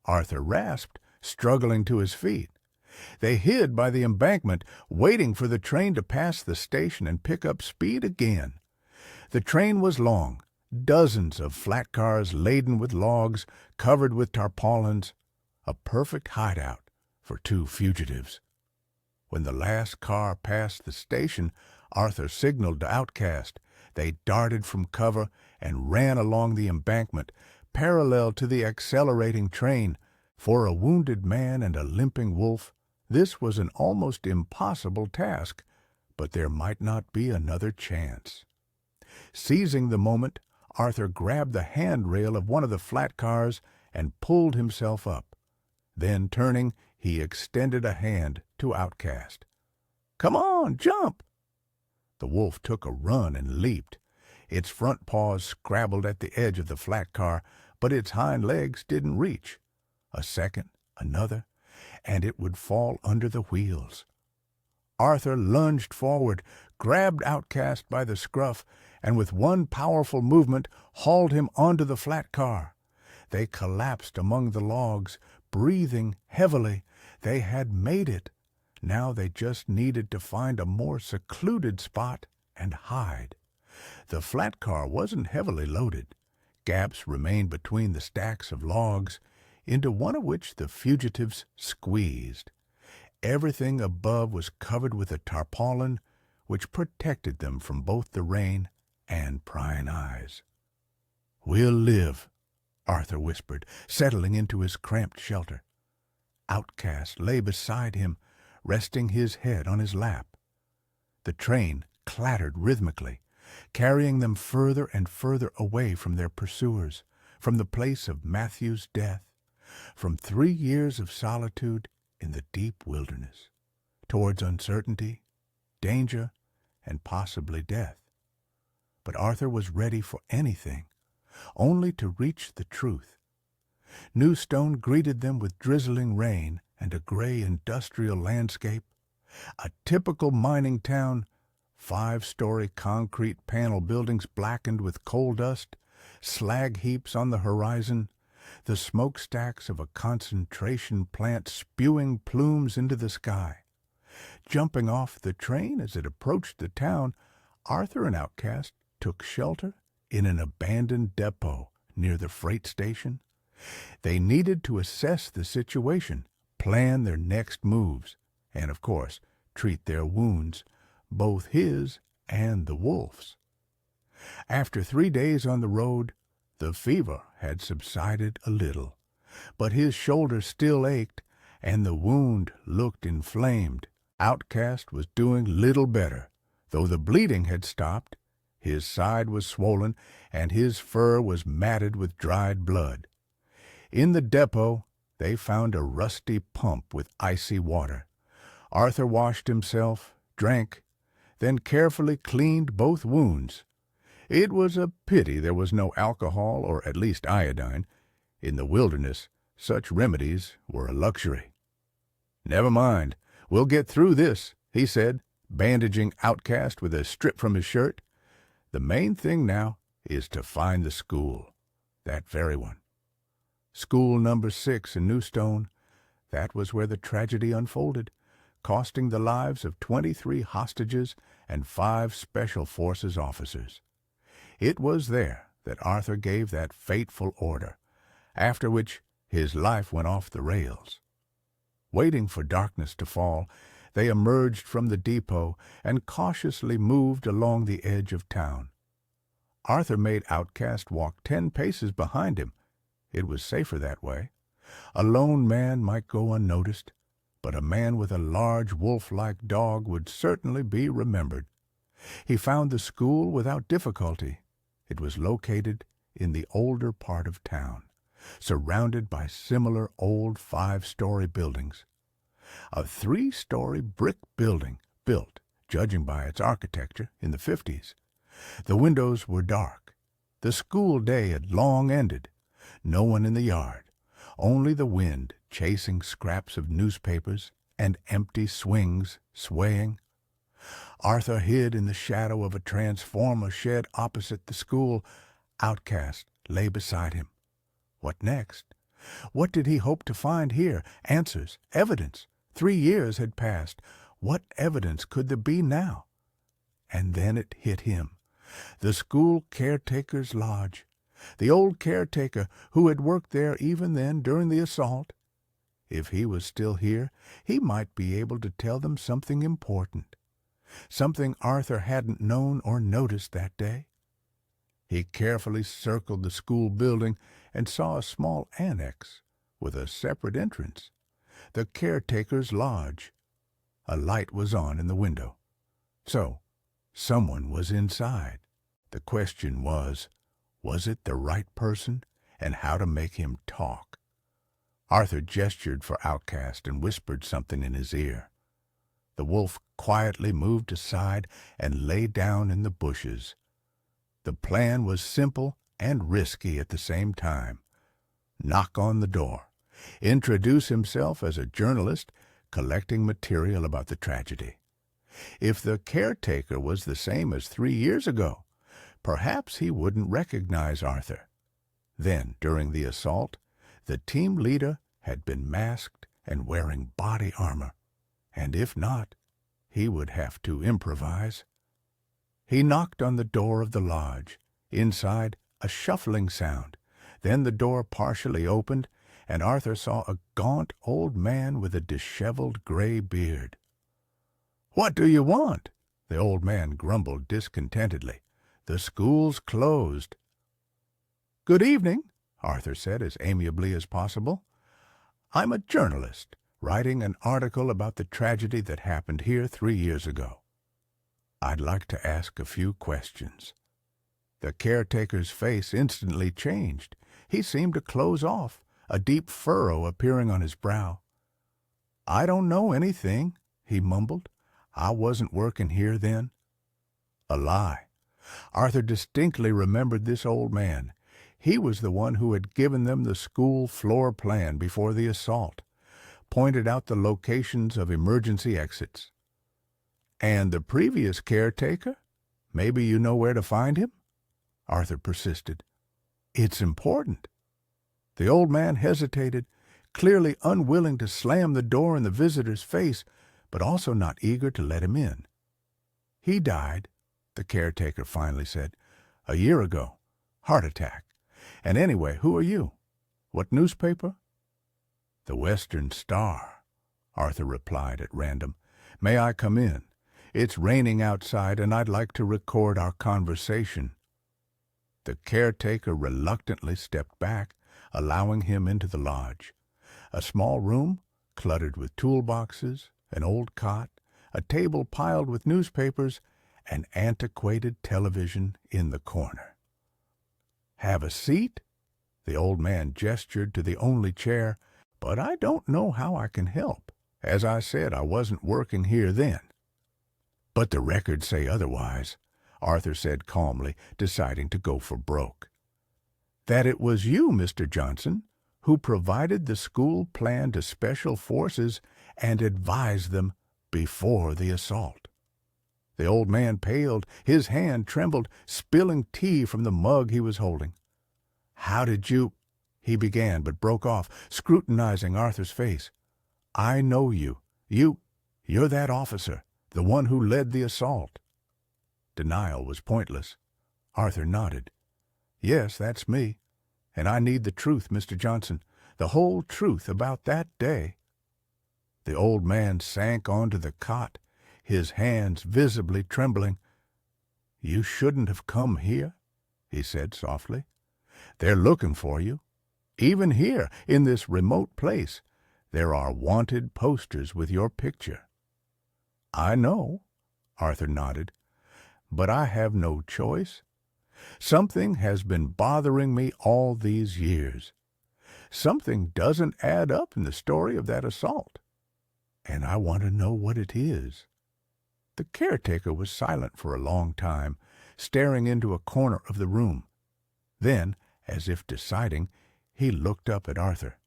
S1: Arthur rasped, struggling to his feet. They hid by the embankment, waiting for the train to pass the station and pick up speed again. The train was long, dozens of flat cars laden with logs, covered with tarpaulins, a perfect hideout for two fugitives. When the last car passed the station, Arthur signaled to Outcast. They darted from cover and ran along the embankment, parallel to the accelerating train. For a wounded man and a limping wolf, this was an almost impossible task, but there might not be another chance. Seizing the moment, Arthur grabbed the handrail of one of the flat cars and pulled himself up. Then, turning, he extended a hand to Outcast. "Come on, jump!" The wolf took a run and leaped. Its front paws scrabbled at the edge of the flat car, but its hind legs didn't reach. A second, another, and it would fall under the wheels. Arthur lunged forward, grabbed Outcast by the scruff, and with one powerful movement hauled him onto the flat car. They collapsed among the logs, breathing heavily. They had made it. Now they just needed to find a more secluded spot and hide. The flat car wasn't heavily loaded. Gaps remained between the stacks of logs, into one of which the fugitives squeezed. Everything above was covered with a tarpaulin, which protected them from both the rain and prying eyes. "We'll live," Arthur whispered, settling into his cramped shelter. Outcast lay beside him, resting his head on his lap. The train clattered rhythmically, carrying them further and further away from their pursuers, from the place of Matthew's death, from 3 years of solitude in the deep wilderness, towards uncertainty, danger, and possibly death. But Arthur was ready for anything, only to reach the truth. New Stone greeted them with drizzling rain and a gray industrial landscape, a typical mining town, 5-story concrete panel buildings blackened with coal dust, slag heaps on the horizon, the smokestacks of a concentration plant spewing plumes into the sky. Jumping off the train as it approached the town, Arthur and Outcast took shelter in an abandoned depot near the freight station. They needed to assess the situation, plan their next moves, and, of course, treat their wounds, both his and the wolf's. After 3 days on the road, the fever had subsided a little, but his shoulder still ached, and the wound looked inflamed. Outcast was doing little better, though the bleeding had stopped. His side was swollen, and his fur was matted with dried blood. In the depot, they found a rusty pump with icy water. Arthur washed himself, drank, then carefully cleaned both wounds. It was a pity there was no alcohol, or at least iodine. In the wilderness, such remedies were a luxury. "Never mind, we'll get through this," he said, bandaging Outcast with a strip from his shirt. "The main thing now is to find the school, that very one." School number 6 in New Stone, that was where the tragedy unfolded, costing the lives of 23 hostages and 5 Special Forces officers. It was there that Arthur gave that fateful order, after which his life went off the rails. Waiting for darkness to fall, they emerged from the depot and cautiously moved along the edge of town. Arthur made Outcast walk 10 paces behind him. It was safer that way. A lone man might go unnoticed, but a man with a large wolf-like dog would certainly be remembered. He found the school without difficulty. It was located in the older part of town, surrounded by similar old 5-story buildings. A 3-story brick building built, judging by its architecture, in the 50s. The windows were dark. The school day had long ended. No one in the yard, only the wind chasing scraps of newspapers and empty swings swaying. Arthur hid in the shadow of a transformer shed opposite the school. Outcast lay beside him. What next? What did he hope to find here? Answers, evidence. 3 years had passed. What evidence could there be now? And then it hit him. The school caretaker's lodge. The old caretaker who had worked there even then during the assault. If he was still here, he might be able to tell them something important. Something Arthur hadn't known or noticed that day. He carefully circled the school building and saw a small annex with a separate entrance. The caretaker's lodge. A light was on in the window. So, someone was inside. The question was it the right person, and how to make him talk? Arthur gestured for Outcast and whispered something in his ear. The wolf quietly moved aside and lay down in the bushes. The plan was simple and risky at the same time. Knock on the door. Introduce himself as a journalist collecting material about the tragedy. If the caretaker was the same as 3 years ago, perhaps he wouldn't recognize Arthur. Then, during the assault, the team leader had been masked and wearing body armor, and if not, he would have to improvise. He knocked on the door of the lodge. Inside, a shuffling sound. Then the door partially opened, and Arthur saw a gaunt old man with a disheveled gray beard. "What do you want?" The old man grumbled discontentedly. "The school's closed." "Good evening," Arthur said as amiably as possible. "I'm a journalist, writing an article about the tragedy that happened here 3 years ago. I'd like to ask a few questions." The caretaker's face instantly changed. He seemed to close off, a deep furrow appearing on his brow. "I don't know anything," he mumbled. "I wasn't working here then." A lie. Arthur distinctly remembered this old man. He was the one who had given them the school floor plan before the assault, pointed out the locations of emergency exits. "And the previous caretaker? Maybe you know where to find him?" Arthur persisted. "It's important." The old man hesitated, clearly unwilling to slam the door in the visitor's face, but also not eager to let him in. "He died," the caretaker finally said, "a year ago. Heart attack. And anyway, who are you? What newspaper?" "The Western Star," Arthur replied at random. "May I come in? It's raining outside, and I'd like to record our conversation." The caretaker reluctantly stepped back, allowing him into the lodge. A small room, cluttered with toolboxes, an old cot, a table piled with newspapers, an antiquated television in the corner. "Have a seat?" The old man gestured to the only chair. "But I don't know how I can help. As I said, I wasn't working here then." "But the records say otherwise," Arthur said calmly, deciding to go for broke. "That it was you, Mr. Johnson, who provided the school plan to special forces and advised them before the assault." The old man paled. His hand trembled, spilling tea from the mug he was holding. "How did you—" he began, but broke off, scrutinizing Arthur's face. "I know you. You're that officer, the one who led the assault." Denial was pointless. Arthur nodded. "Yes, that's me. And I need the truth, Mr. Johnson, the whole truth about that day." The old man sank onto the cot, his hands visibly trembling. "You shouldn't have come here," he said softly. "They're looking for you. Even here, in this remote place, there are wanted posters with your picture." "I know," Arthur nodded, "but I have no choice. Something has been bothering me all these years. Something doesn't add up in the story of that assault, and I want to know what it is." The caretaker was silent for a long time, staring into a corner of the room. Then, as if deciding, he looked up at Arthur.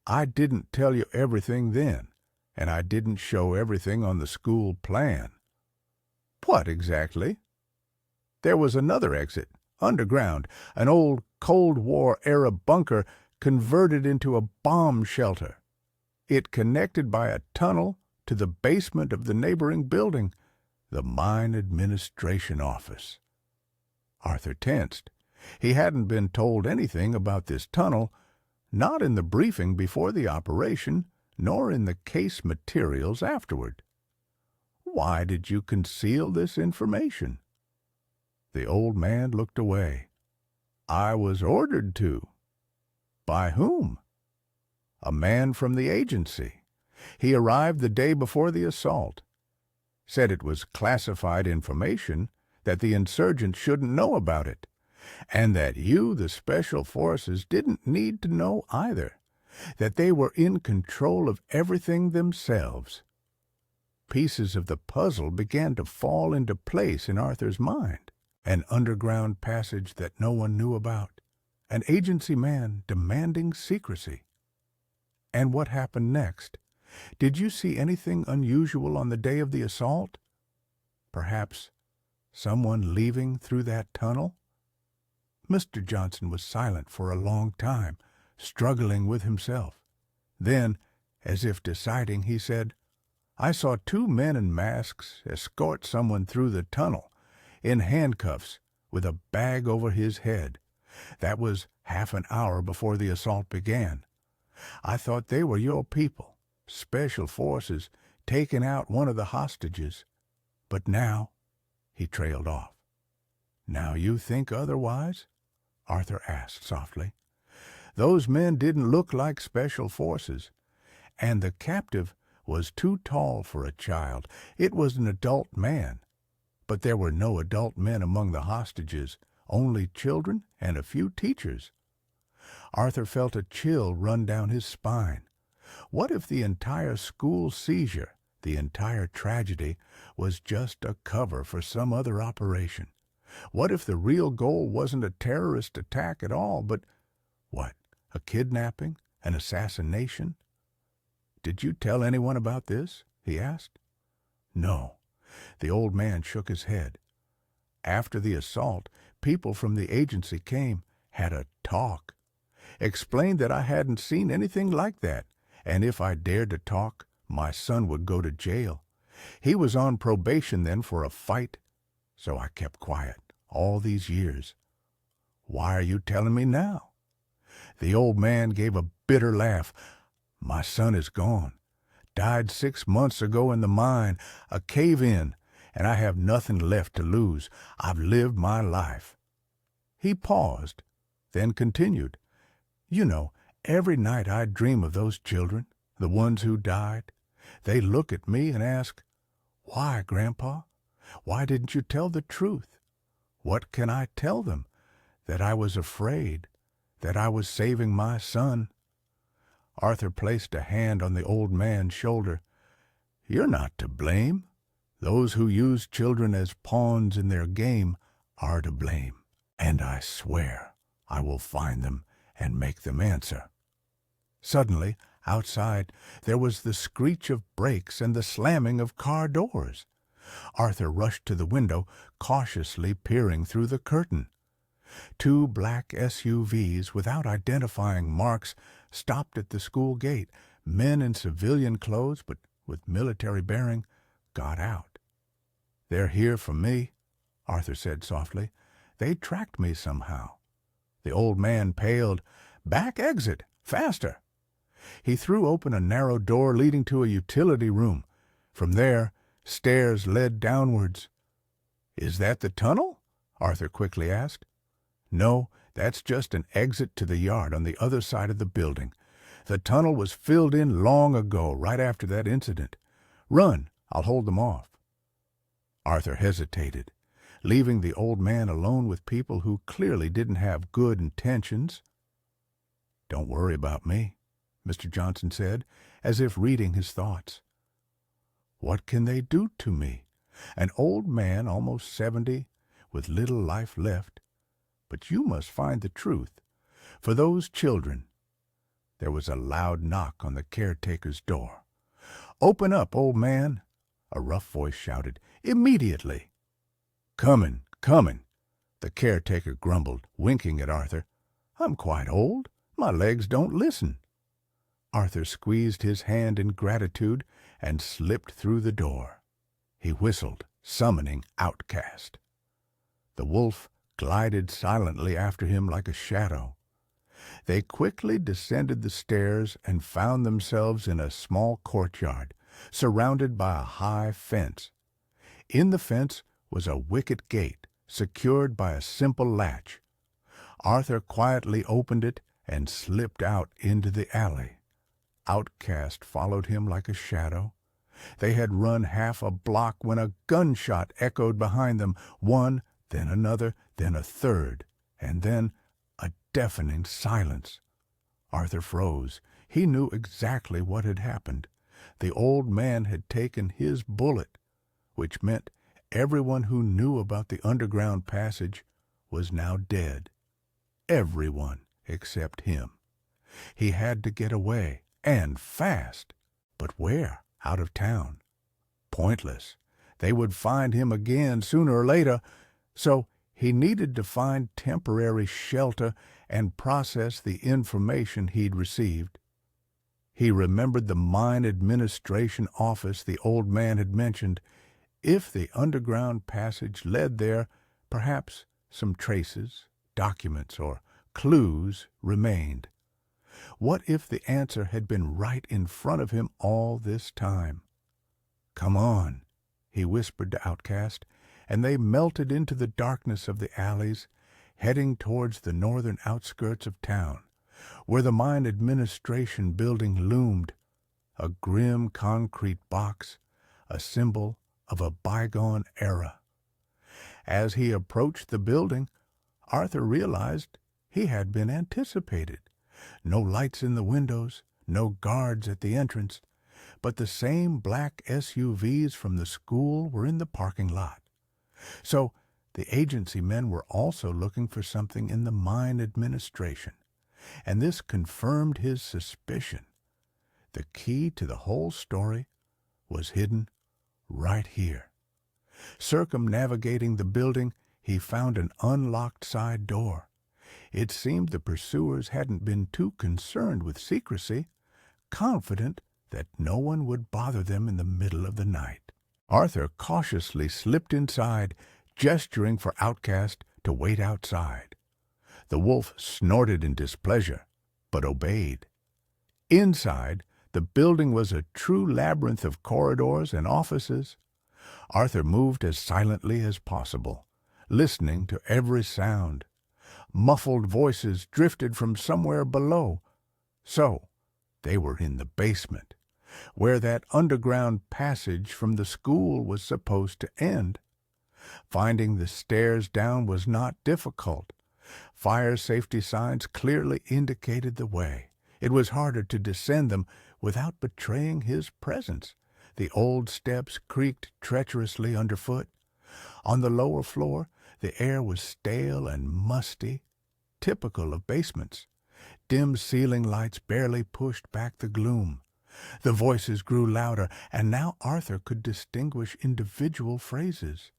S1: "I didn't tell you everything then, and I didn't show everything on the school plan." What exactly? There was another exit, underground, an old Cold War-era bunker converted into a bomb shelter. It connected by a tunnel to the basement of the neighboring building, the mine administration office. Arthur tensed. He hadn't been told anything about this tunnel, not in the briefing before the operation, nor in the case materials afterward. Why did you conceal this information? The old man looked away. I was ordered to. By whom? A man from the agency. He arrived the day before the assault. Said it was classified information, that the insurgents shouldn't know about it, and that you, the Special Forces, didn't need to know either, that they were in control of everything themselves. Pieces of the puzzle began to fall into place in Arthur's mind. An underground passage that no one knew about, an agency man demanding secrecy. And what happened next? Did you see anything unusual on the day of the assault? Perhaps someone leaving through that tunnel? Mr. Johnson was silent for a long time, struggling with himself. Then, as if deciding, he said, I saw 2 men in masks escort someone through the tunnel, in handcuffs, with a bag over his head. That was half an hour before the assault began. I thought they were your people, Special Forces, taking out one of the hostages. But now, he trailed off. Now you think otherwise? Arthur asked softly. Those men didn't look like Special Forces, and the captive was too tall for a child. It was an adult man. But there were no adult men among the hostages, only children and a few teachers. Arthur felt a chill run down his spine. What if the entire school seizure, the entire tragedy, was just a cover for some other operation? What if the real goal wasn't a terrorist attack at all, but, what, a kidnapping, an assassination? Did you tell anyone about this? He asked. No. The old man shook his head. After the assault, people from the agency came, had a talk, explained that I hadn't seen anything like that, and if I dared to talk, my son would go to jail. He was on probation then for a fight, so I kept quiet all these years. Why are you telling me now? The old man gave a bitter laugh. My son is gone. Died 6 months ago in the mine, a cave-in, and I have nothing left to lose. I've lived my life. He paused, then continued. You know, every night I dream of those children, the ones who died. They look at me and ask, Why, Grandpa? Why didn't you tell the truth? What can I tell them? That I was afraid, that I was saving my son. Arthur placed a hand on the old man's shoulder. You're not to blame. Those who use children as pawns in their game are to blame. And I swear I will find them and make them answer. Suddenly, outside, there was the screech of brakes and the slamming of car doors. Arthur rushed to the window, cautiously peering through the curtain. 2 black SUVs without identifying marks stopped at the school gate. Men in civilian clothes, but with military bearing, got out. They're here for me, Arthur said softly. They tracked me somehow. The old man paled. Back exit, faster. He threw open a narrow door leading to a utility room. From there, stairs led downwards. Is that the tunnel? Arthur quickly asked. No, that's just an exit to the yard on the other side of the building. The tunnel was filled in long ago, right after that incident. Run, I'll hold them off. Arthur hesitated, leaving the old man alone with people who clearly didn't have good intentions. Don't worry about me, Mr. Johnson said, as if reading his thoughts. What can they do to me? An old man, almost 70, with little life left. But you must find the truth. For those children. There was a loud knock on the caretaker's door. Open up, old man, a rough voice shouted. Immediately. Comin', the caretaker grumbled, winking at Arthur. I'm quite old. My legs don't listen. Arthur squeezed his hand in gratitude and slipped through the door. He whistled, summoning Outcast. The wolf glided silently after him like a shadow. They quickly descended the stairs and found themselves in a small courtyard, surrounded by a high fence. In the fence was a wicket gate, secured by a simple latch. Arthur quietly opened it and slipped out into the alley. Outcast followed him like a shadow. They had run half a block when a gunshot echoed behind them, one, then another, then a third, and then a deafening silence. Arthur froze. He knew exactly what had happened. The old man had taken his bullet, which meant everyone who knew about the underground passage was now dead. Everyone except him. He had to get away, and fast. But where? Out of town. Pointless. They would find him again sooner or later, so he needed to find temporary shelter and process the information he'd received. He remembered the mine administration office the old man had mentioned. If the underground passage led there, perhaps some traces, documents, or clues remained. What if the answer had been right in front of him all this time? "Come on," he whispered to Outcast, and they melted into the darkness of the alleys, heading towards the northern outskirts of town, where the mine administration building loomed, a grim concrete box, a symbol of a bygone era. As he approached the building, Arthur realized he had been anticipated. No lights in the windows, no guards at the entrance, but the same black SUVs from the school were in the parking lot. So the agency men were also looking for something in the mine administration, and this confirmed his suspicion. The key to the whole story was hidden right here. Circumnavigating the building, he found an unlocked side door. It seemed the pursuers hadn't been too concerned with secrecy, confident that no one would bother them in the middle of the night. Arthur cautiously slipped inside, gesturing for Outcast to wait outside. The wolf snorted in displeasure, but obeyed. Inside, the building was a true labyrinth of corridors and offices. Arthur moved as silently as possible, listening to every sound. Muffled voices drifted from somewhere below. So, they were in the basement, where that underground passage from the school was supposed to end. Finding the stairs down was not difficult. Fire safety signs clearly indicated the way. It was harder to descend them without betraying his presence. The old steps creaked treacherously underfoot. On the lower floor, the air was stale and musty, typical of basements. Dim ceiling lights barely pushed back the gloom. The voices grew louder, and now Arthur could distinguish individual phrases.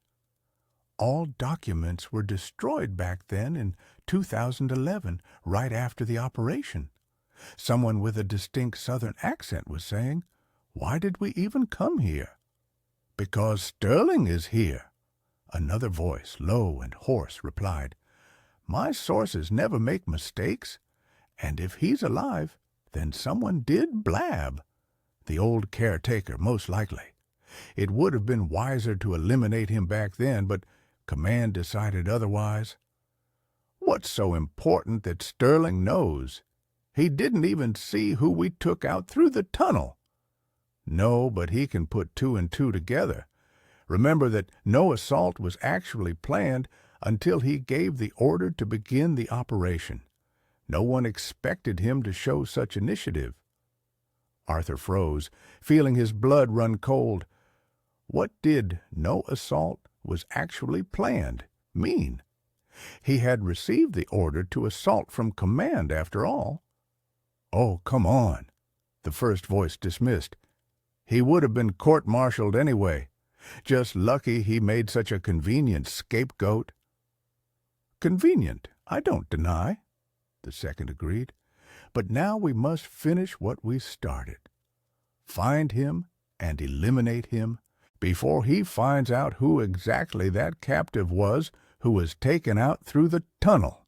S1: All documents were destroyed back then in 2011, right after the operation. Someone with a distinct southern accent was saying, "Why did we even come here?" "Because Sterling is here." Another voice, low and hoarse, replied, "My sources never make mistakes, and if he's alive, then someone did blab. The old caretaker, most likely. It would have been wiser to eliminate him back then, but Command decided otherwise." "What's so important that Sterling knows? He didn't even see who we took out through the tunnel." "No, but he can put two and two together. Remember that no assault was actually planned until he gave the order to begin the operation. No one expected him to show such initiative." Arthur froze, feeling his blood run cold. What did "no assault was actually planned" mean? He had received the order to assault from command, after all. "Oh, come on," the first voice dismissed. "He would have been court-martialed anyway. Just lucky he made such a convenient scapegoat. Convenient, I don't deny, the second agreed. But now we must finish what we started. Find him and eliminate him before he finds out who exactly that captive was who was taken out through the tunnel.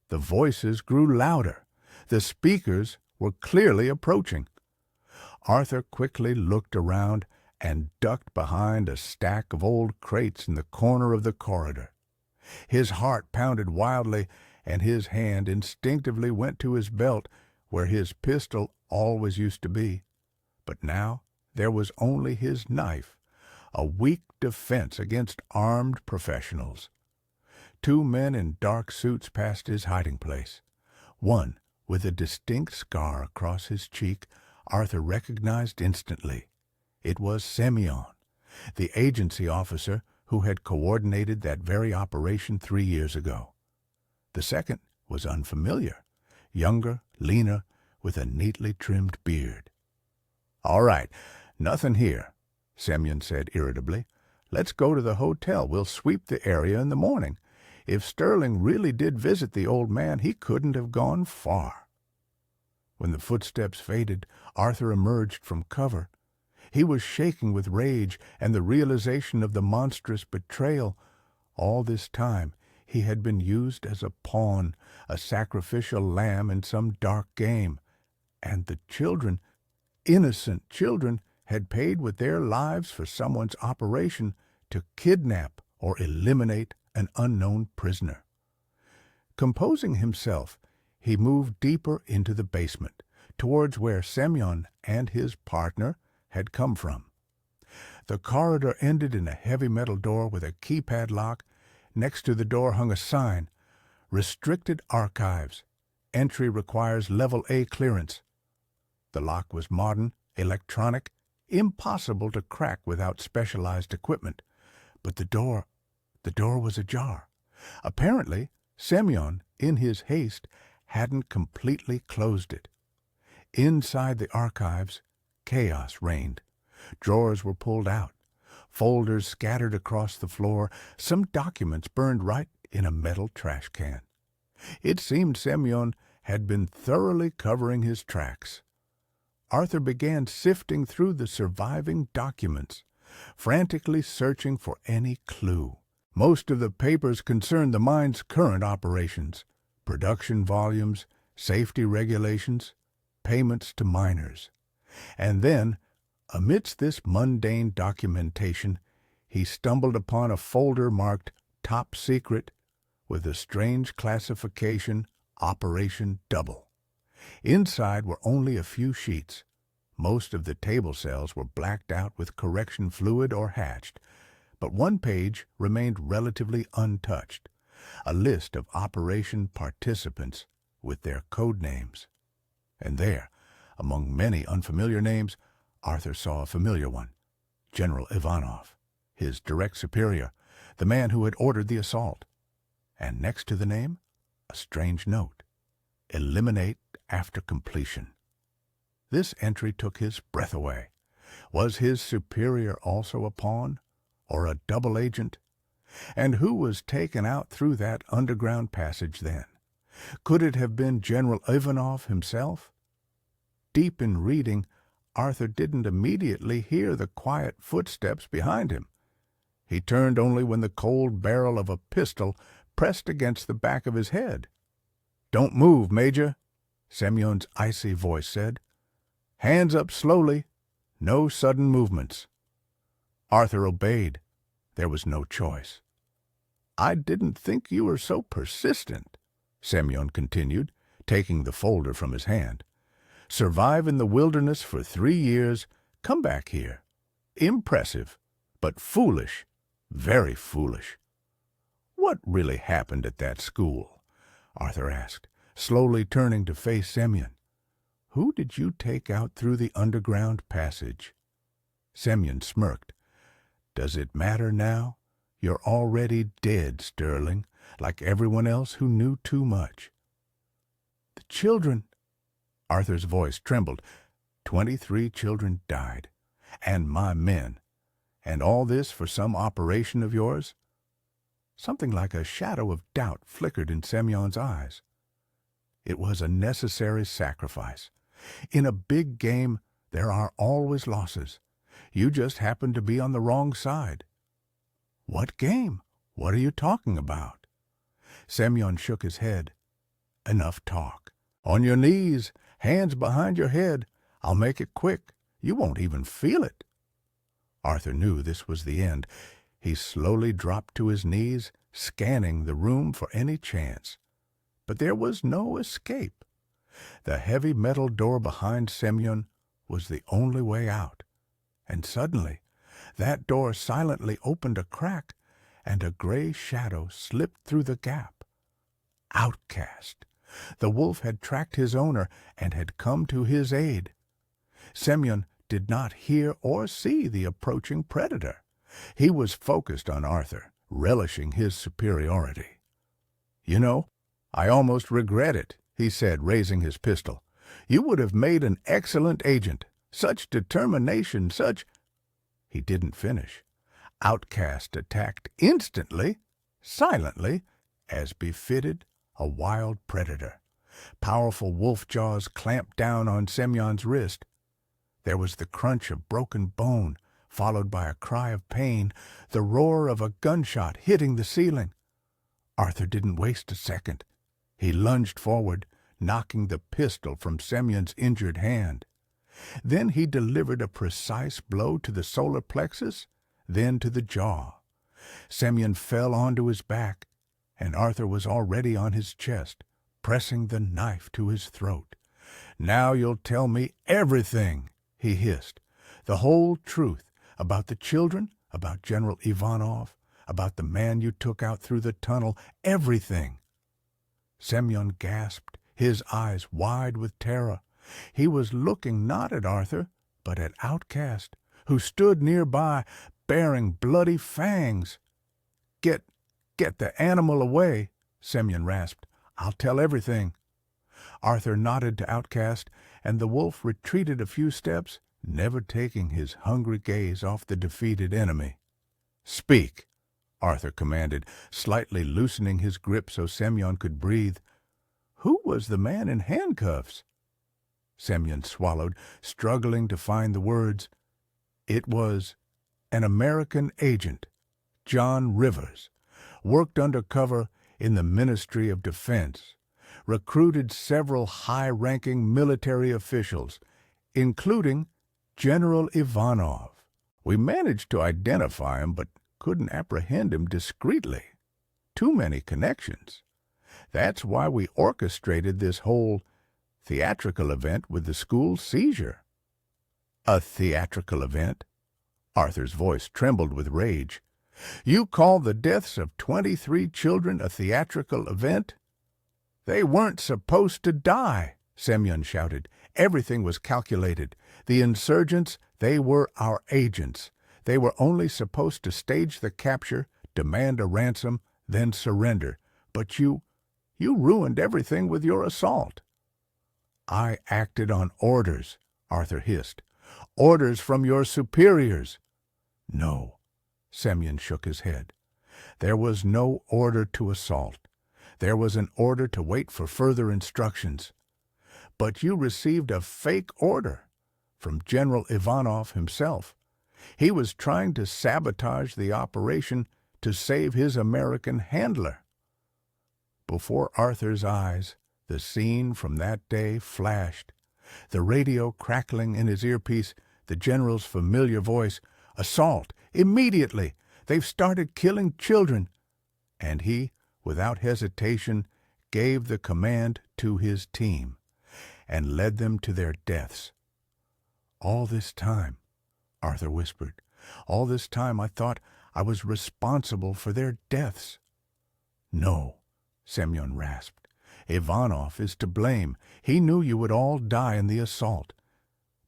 S1: The voices grew louder. The speakers were clearly approaching. Arthur quickly looked around and ducked behind a stack of old crates in the corner of the corridor. His heart pounded wildly, and his hand instinctively went to his belt, where his pistol always used to be. But now there was only his knife, a weak defense against armed professionals. Two men in dark suits passed his hiding place. One, with a distinct scar across his cheek, Arthur recognized instantly. It was Semyon, the agency officer who had coordinated that very operation 3 years ago. The second was unfamiliar, younger, leaner, with a neatly trimmed beard. "All right, nothing here," Semyon said irritably. "Let's go to the hotel. We'll sweep the area in the morning. If Sterling really did visit the old man, he couldn't have gone far." When the footsteps faded, Arthur emerged from cover. He was shaking with rage and the realization of the monstrous betrayal. All this time he had been used as a pawn, a sacrificial lamb in some dark game. And the children, innocent children, had paid with their lives for someone's operation to kidnap or eliminate an unknown prisoner. Composing himself, he moved deeper into the basement, towards where Semyon and his partner had come from. The corridor ended in a heavy metal door with a keypad lock. Next to the door hung a sign, "Restricted Archives. Entry requires Level A clearance." The lock was modern, electronic, impossible to crack without specialized equipment. But the door was ajar. Apparently, Semyon, in his haste, hadn't completely closed it. Inside the archives, chaos reigned. Drawers were pulled out, folders scattered across the floor, some documents burned right in a metal trash can. It seemed Semyon had been thoroughly covering his tracks. Arthur began sifting through the surviving documents, frantically searching for any clue. Most of the papers concerned the mine's current operations, production volumes, safety regulations, payments to miners. And then, amidst this mundane documentation, he stumbled upon a folder marked Top Secret with a strange classification, Operation Double. Inside were only a few sheets. Most of the table cells were blacked out with correction fluid or hatched, but one page remained relatively untouched, a list of operation participants with their code names. And there, among many unfamiliar names, Arthur saw a familiar one, General Ivanov, his direct superior, the man who had ordered the assault. And next to the name, a strange note, "Eliminate after completion." This entry took his breath away. Was his superior also a pawn, or a double agent? And who was taken out through that underground passage then? Could it have been General Ivanov himself? Deep in reading, Arthur didn't immediately hear the quiet footsteps behind him. He turned only when the cold barrel of a pistol pressed against the back of his head. "Don't move, Major," Semyon's icy voice said. "Hands up slowly. No sudden movements." Arthur obeyed. There was no choice. "I didn't think you were so persistent," Semyon continued, taking the folder from his hand. "Survive in the wilderness for 3 years, come back here. Impressive, but foolish, very foolish." "What really happened at that school?" Arthur asked, slowly turning to face Semyon. "Who did you take out through the underground passage?" Semyon smirked. "Does it matter now? You're already dead, Sterling, like everyone else who knew too much." "The children," Arthur's voice trembled. 23 children died. And my men. And all this for some operation of yours? Something like a shadow of doubt flickered in Semyon's eyes. It was a necessary sacrifice. In a big game, there are always losses. You just happened to be on the wrong side. What game? What are you talking about? Semyon shook his head. Enough talk. On your knees, hands behind your head. I'll make it quick. You won't even feel it. Arthur knew this was the end. He slowly dropped to his knees, scanning the room for any chance. But there was no escape. The heavy metal door behind Semyon was the only way out. And suddenly, that door silently opened a crack, and a gray shadow slipped through the gap. Outcast! The wolf had tracked his owner and had come to his aid. Semyon did not hear or see the approaching predator. He was focused on Arthur, relishing his superiority. "You know, I almost regret it," he said, raising his pistol. "You would have made an excellent agent. Such determination, such—" He didn't finish. Outcast attacked instantly, silently, as befitted a wild predator. Powerful wolf jaws clamped down on Semyon's wrist. There was the crunch of broken bone, followed by a cry of pain, the roar of a gunshot hitting the ceiling. Arthur didn't waste a second. He lunged forward, knocking the pistol from Semyon's injured hand. Then he delivered a precise blow to the solar plexus, then to the jaw. Semyon fell onto his back, and Arthur was already on his chest, pressing the knife to his throat. "Now you'll tell me everything," he hissed. "The whole truth about the children, about General Ivanov, about the man you took out through the tunnel, everything." Semyon gasped, his eyes wide with terror. He was looking not at Arthur, but at Outcast, who stood nearby, bearing bloody fangs. Get the animal away," Semyon rasped. "I'll tell everything." Arthur nodded to Outcast, and the wolf retreated a few steps, never taking his hungry gaze off the defeated enemy. "Speak," Arthur commanded, slightly loosening his grip so Semyon could breathe. "Who was the man in handcuffs?" Semyon swallowed, struggling to find the words. "It was an American agent, John Rivers, worked undercover in the Ministry of Defense, recruited several high-ranking military officials, including General Ivanov. We managed to identify him, but couldn't apprehend him discreetly. Too many connections. That's why we orchestrated this whole theatrical event with the school seizure." "A theatrical event?" Arthur's voice trembled with rage. "You call the deaths of 23 children a theatrical event?" "They weren't supposed to die," Semyon shouted. "Everything was calculated. The insurgents, they were our agents. They were only supposed to stage the capture, demand a ransom, then surrender. But you ruined everything with your assault." "I acted on orders," Arthur hissed. "Orders from your superiors." "No," Semyon shook his head. "There was no order to assault. There was an order to wait for further instructions. But you received a fake order from General Ivanov himself. He was trying to sabotage the operation to save his American handler." Before Arthur's eyes, the scene from that day flashed. The radio crackling in his earpiece, the general's familiar voice, "Assault! Immediately! They've started killing children!" And he, without hesitation, gave the command to his team and led them to their deaths. "All this time," Arthur whispered, "all this time I thought I was responsible for their deaths." "No," Semyon rasped. "Ivanov is to blame. He knew you would all die in the assault.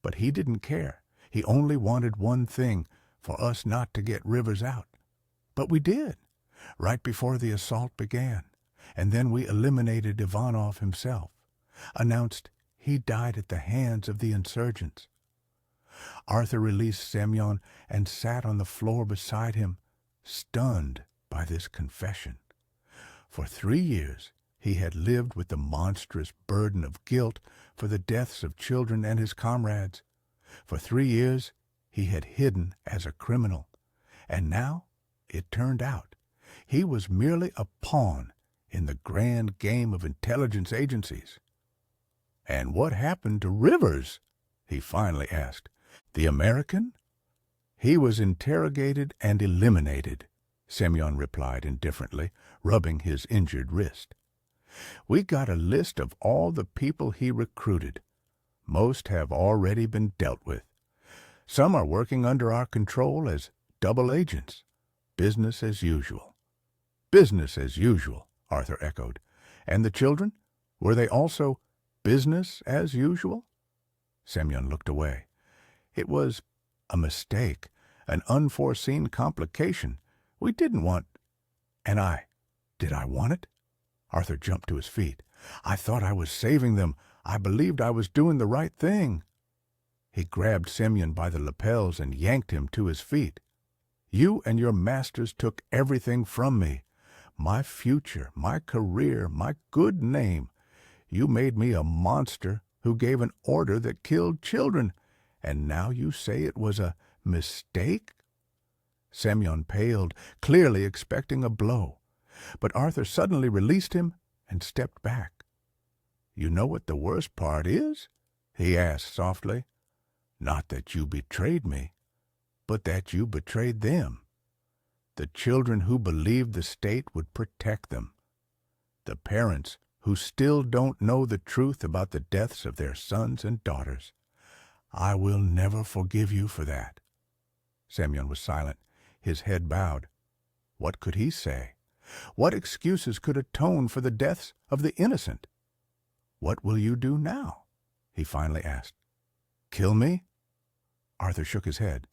S1: But he didn't care. He only wanted one thing, for us not to get Rivers out. But we did, right before the assault began. And then we eliminated Ivanov himself, announced he died at the hands of the insurgents. Arthur released Semyon and sat on the floor beside him, stunned by this confession. For 3 years he had lived with the monstrous burden of guilt for the deaths of children and his comrades. For 3 years he had hidden as a criminal, and now it turned out he was merely a pawn in the grand game of intelligence agencies. "And what happened to Rivers?" he finally asked. "The American?" "He was interrogated and eliminated," Semyon replied indifferently, rubbing his injured wrist. "We got a list of all the people he recruited. Most have already been dealt with. Some are working under our control as double agents. Business as usual." "Business as usual," Arthur echoed. "And the children? Were they also business as usual?" Semyon looked away. "It was a mistake, an unforeseen complication. We didn't want—" "And did I want it?" Arthur jumped to his feet. "I thought I was saving them. I believed I was doing the right thing." He grabbed Semyon by the lapels and yanked him to his feet. "You and your masters took everything from me. My future, my career, my good name. You made me a monster who gave an order that killed children, and now you say it was a mistake?" Semyon paled, clearly expecting a blow, but Arthur suddenly released him and stepped back. "You know what the worst part is?" he asked softly. "Not that you betrayed me, but that you betrayed them. The children who believed the state would protect them. The parents who still don't know the truth about the deaths of their sons and daughters. I will never forgive you for that." Semyon was silent, his head bowed. What could he say? What excuses could atone for the deaths of the innocent? "What will you do now?" he finally asked. "Kill me?" Arthur shook his head.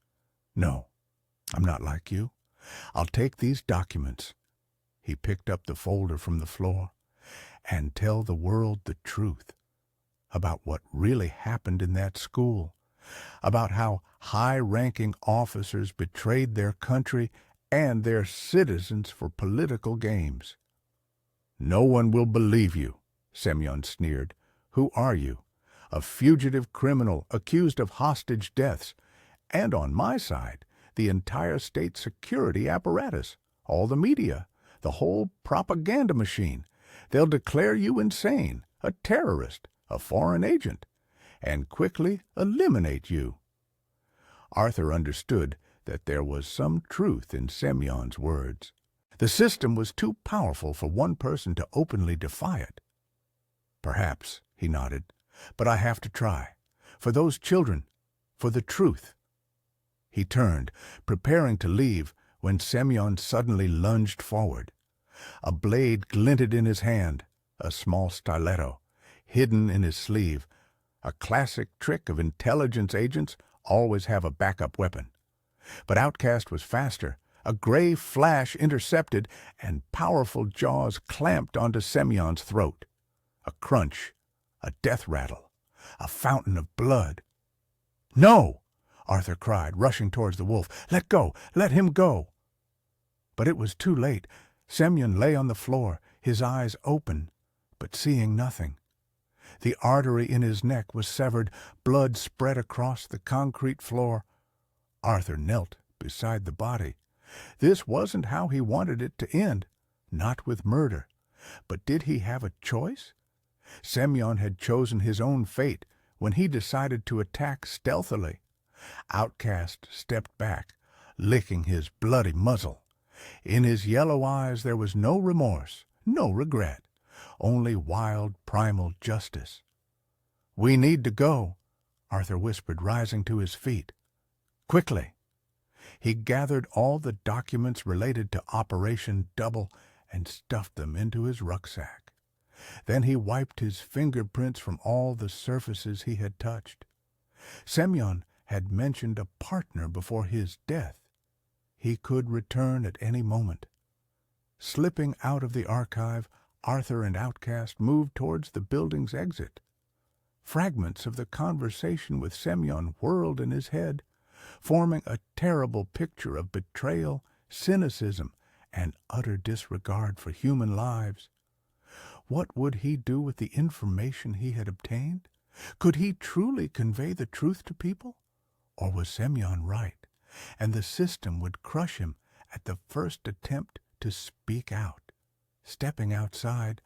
S1: "No, I'm not like you. I'll take these documents." He picked up the folder from the floor. "And tell the world the truth about what really happened in that school, about how high-ranking officers betrayed their country and their citizens for political games." "No one will believe you," Semyon sneered. "Who are you? A fugitive criminal accused of hostage deaths, and on my side, the entire state security apparatus, all the media, the whole propaganda machine. They'll declare you insane, a terrorist, a foreign agent, and quickly eliminate you." Arthur understood that there was some truth in Semyon's words. The system was too powerful for one person to openly defy it. "Perhaps," he nodded, "but I have to try. For those children, for the truth." He turned, preparing to leave, when Semyon suddenly lunged forward. A blade glinted in his hand, a small stiletto, hidden in his sleeve. A classic trick of intelligence agents always have a backup weapon. But Outcast was faster. A gray flash intercepted, and powerful jaws clamped onto Semyon's throat. A crunch, a death rattle, a fountain of blood. "No!" Arthur cried, rushing towards the wolf. "Let go! Let him go!" But it was too late. Semyon lay on the floor, his eyes open, but seeing nothing. The artery in his neck was severed. Blood spread across the concrete floor. Arthur knelt beside the body. This wasn't how he wanted it to end, not with murder. But did he have a choice? Semyon had chosen his own fate when he decided to attack stealthily. Outcast stepped back, licking his bloody muzzle. In his yellow eyes there was no remorse, no regret, only wild primal justice. "We need to go," Arthur whispered, rising to his feet. "Quickly." He gathered all the documents related to Operation Double and stuffed them into his rucksack. Then he wiped his fingerprints from all the surfaces he had touched. Semyon had mentioned a partner before his death. He could return at any moment. Slipping out of the archive, Arthur and Outcast moved towards the building's exit. Fragments of the conversation with Semyon whirled in his head, forming a terrible picture of betrayal, cynicism, and utter disregard for human lives. What would he do with the information he had obtained? Could he truly convey the truth to people? Or was Semyon right, and the system would crush him at the first attempt to speak out? Stepping outside,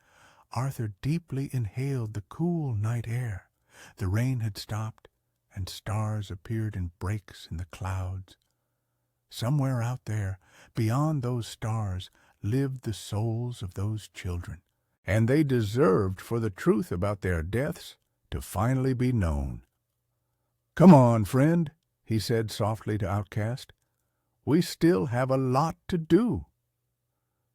S1: Arthur deeply inhaled the cool night air. The rain had stopped, and stars appeared in breaks in the clouds. Somewhere out there, beyond those stars, lived the souls of those children, and they deserved for the truth about their deaths to finally be known. "Come on, friend," he said softly to Outcast. "We still have a lot to do."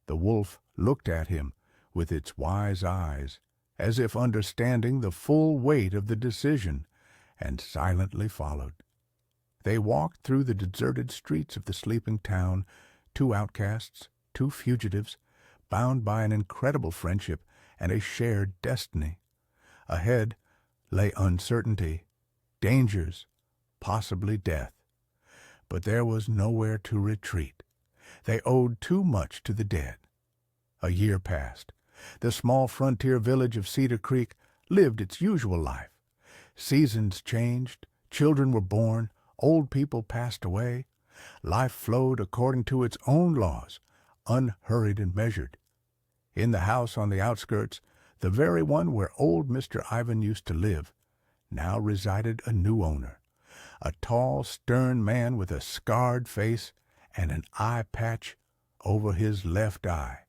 S1: The wolf looked at him with its wise eyes, as if understanding the full weight of the decision, and silently followed. They walked through the deserted streets of the sleeping town, two outcasts, two fugitives, bound by an incredible friendship and a shared destiny. Ahead lay uncertainty, dangers, possibly death. But there was nowhere to retreat. They owed too much to the dead. A year passed. The small frontier village of Cedar Creek lived its usual life. Seasons changed, children were born, old people passed away. Life flowed according to its own laws, unhurried and measured. In the house on the outskirts, the very one where old Mr. Ivan used to live, now resided a new owner, a tall, stern man with a scarred face and an eye patch over his left eye.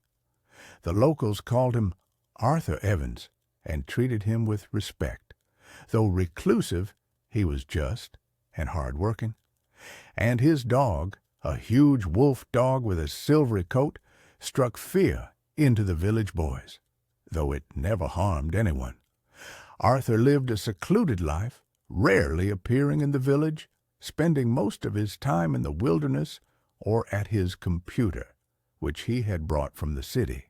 S1: The locals called him Arthur Evans and treated him with respect. Though reclusive, he was just and hard-working. And his dog, a huge wolf dog with a silvery coat, struck fear into the village boys, though it never harmed anyone. Arthur lived a secluded life, rarely appearing in the village, spending most of his time in the wilderness or at his computer, which he had brought from the city.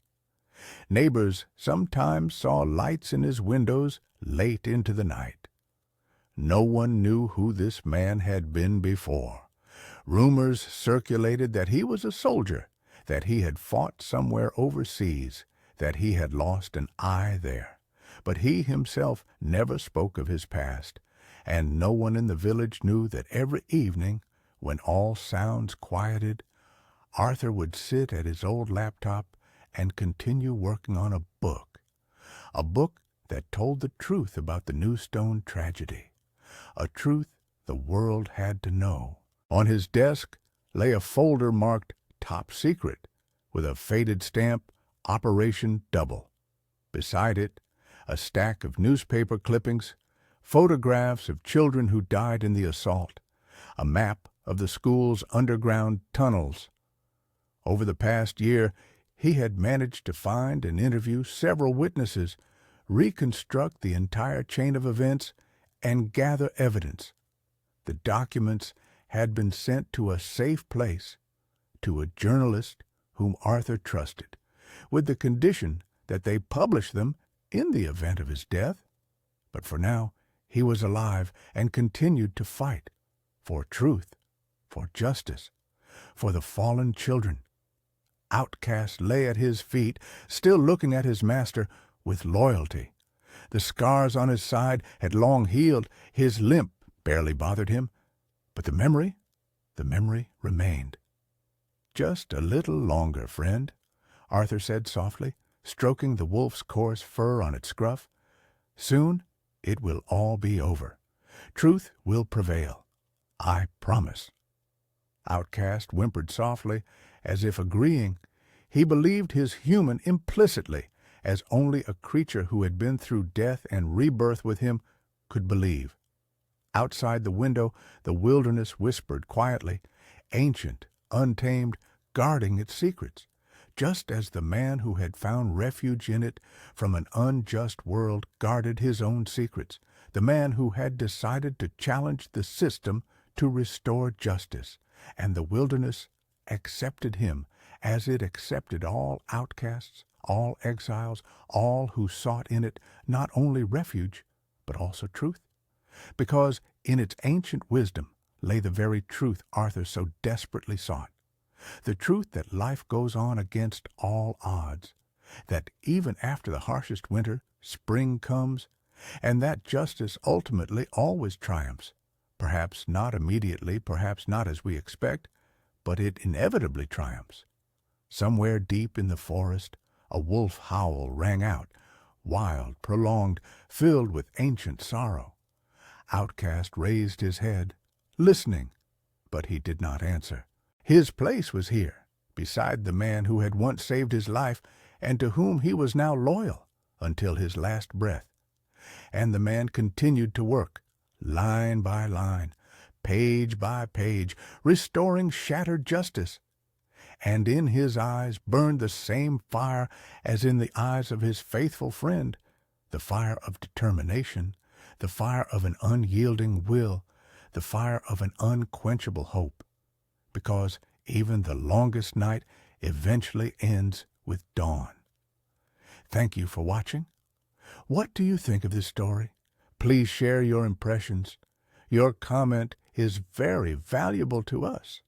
S1: Neighbors sometimes saw lights in his windows late into the night. No one knew who this man had been before. Rumors circulated that he was a soldier, that he had fought somewhere overseas, that he had lost an eye there. But he himself never spoke of his past, and no one in the village knew that every evening, when all sounds quieted, Arthur would sit at his old laptop and continue working on a book that told the truth about the New Stone tragedy, a truth the world had to know. On his desk lay a folder marked Top Secret, with a faded stamp, Operation Double. Beside it, a stack of newspaper clippings, photographs of children who died in the assault, a map of the school's underground tunnels. Over the past year, he had managed to find and interview several witnesses, reconstruct the entire chain of events, and gather evidence. The documents had been sent to a safe place, to a journalist whom Arthur trusted, with the condition that they publish them in the event of his death. But for now, he was alive and continued to fight for truth, for justice, for the fallen children. Outcast lay at his feet, still looking at his master with loyalty. The scars on his side had long healed, his limp barely bothered him, but the memory remained. "Just a little longer, friend," Arthur said softly, stroking the wolf's coarse fur on its scruff. "Soon it will all be over. Truth will prevail. I promise." Outcast whimpered softly, as if agreeing. He believed his human implicitly, as only a creature who had been through death and rebirth with him could believe. Outside the window, the wilderness whispered quietly, ancient, untamed, guarding its secrets, just as the man who had found refuge in it from an unjust world guarded his own secrets, the man who had decided to challenge the system to restore justice, and the wilderness accepted him as it accepted all outcasts, all exiles, all who sought in it not only refuge, but also truth, because in its ancient wisdom lay the very truth Arthur so desperately sought, the truth that life goes on against all odds, that even after the harshest winter, spring comes, and that justice ultimately always triumphs, perhaps not immediately, perhaps not as we expect, but it inevitably triumphs. Somewhere deep in the forest, a wolf howl rang out, wild, prolonged, filled with ancient sorrow. Outcast raised his head, listening, but he did not answer. His place was here, beside the man who had once saved his life and to whom he was now loyal until his last breath. And the man continued to work, line by line, page by page, restoring shattered justice. And in his eyes burned the same fire as in the eyes of his faithful friend, the fire of determination, the fire of an unyielding will, the fire of an unquenchable hope, because even the longest night eventually ends with dawn. Thank you for watching. What do you think of this story? Please share your impressions. Your comment is very valuable to us.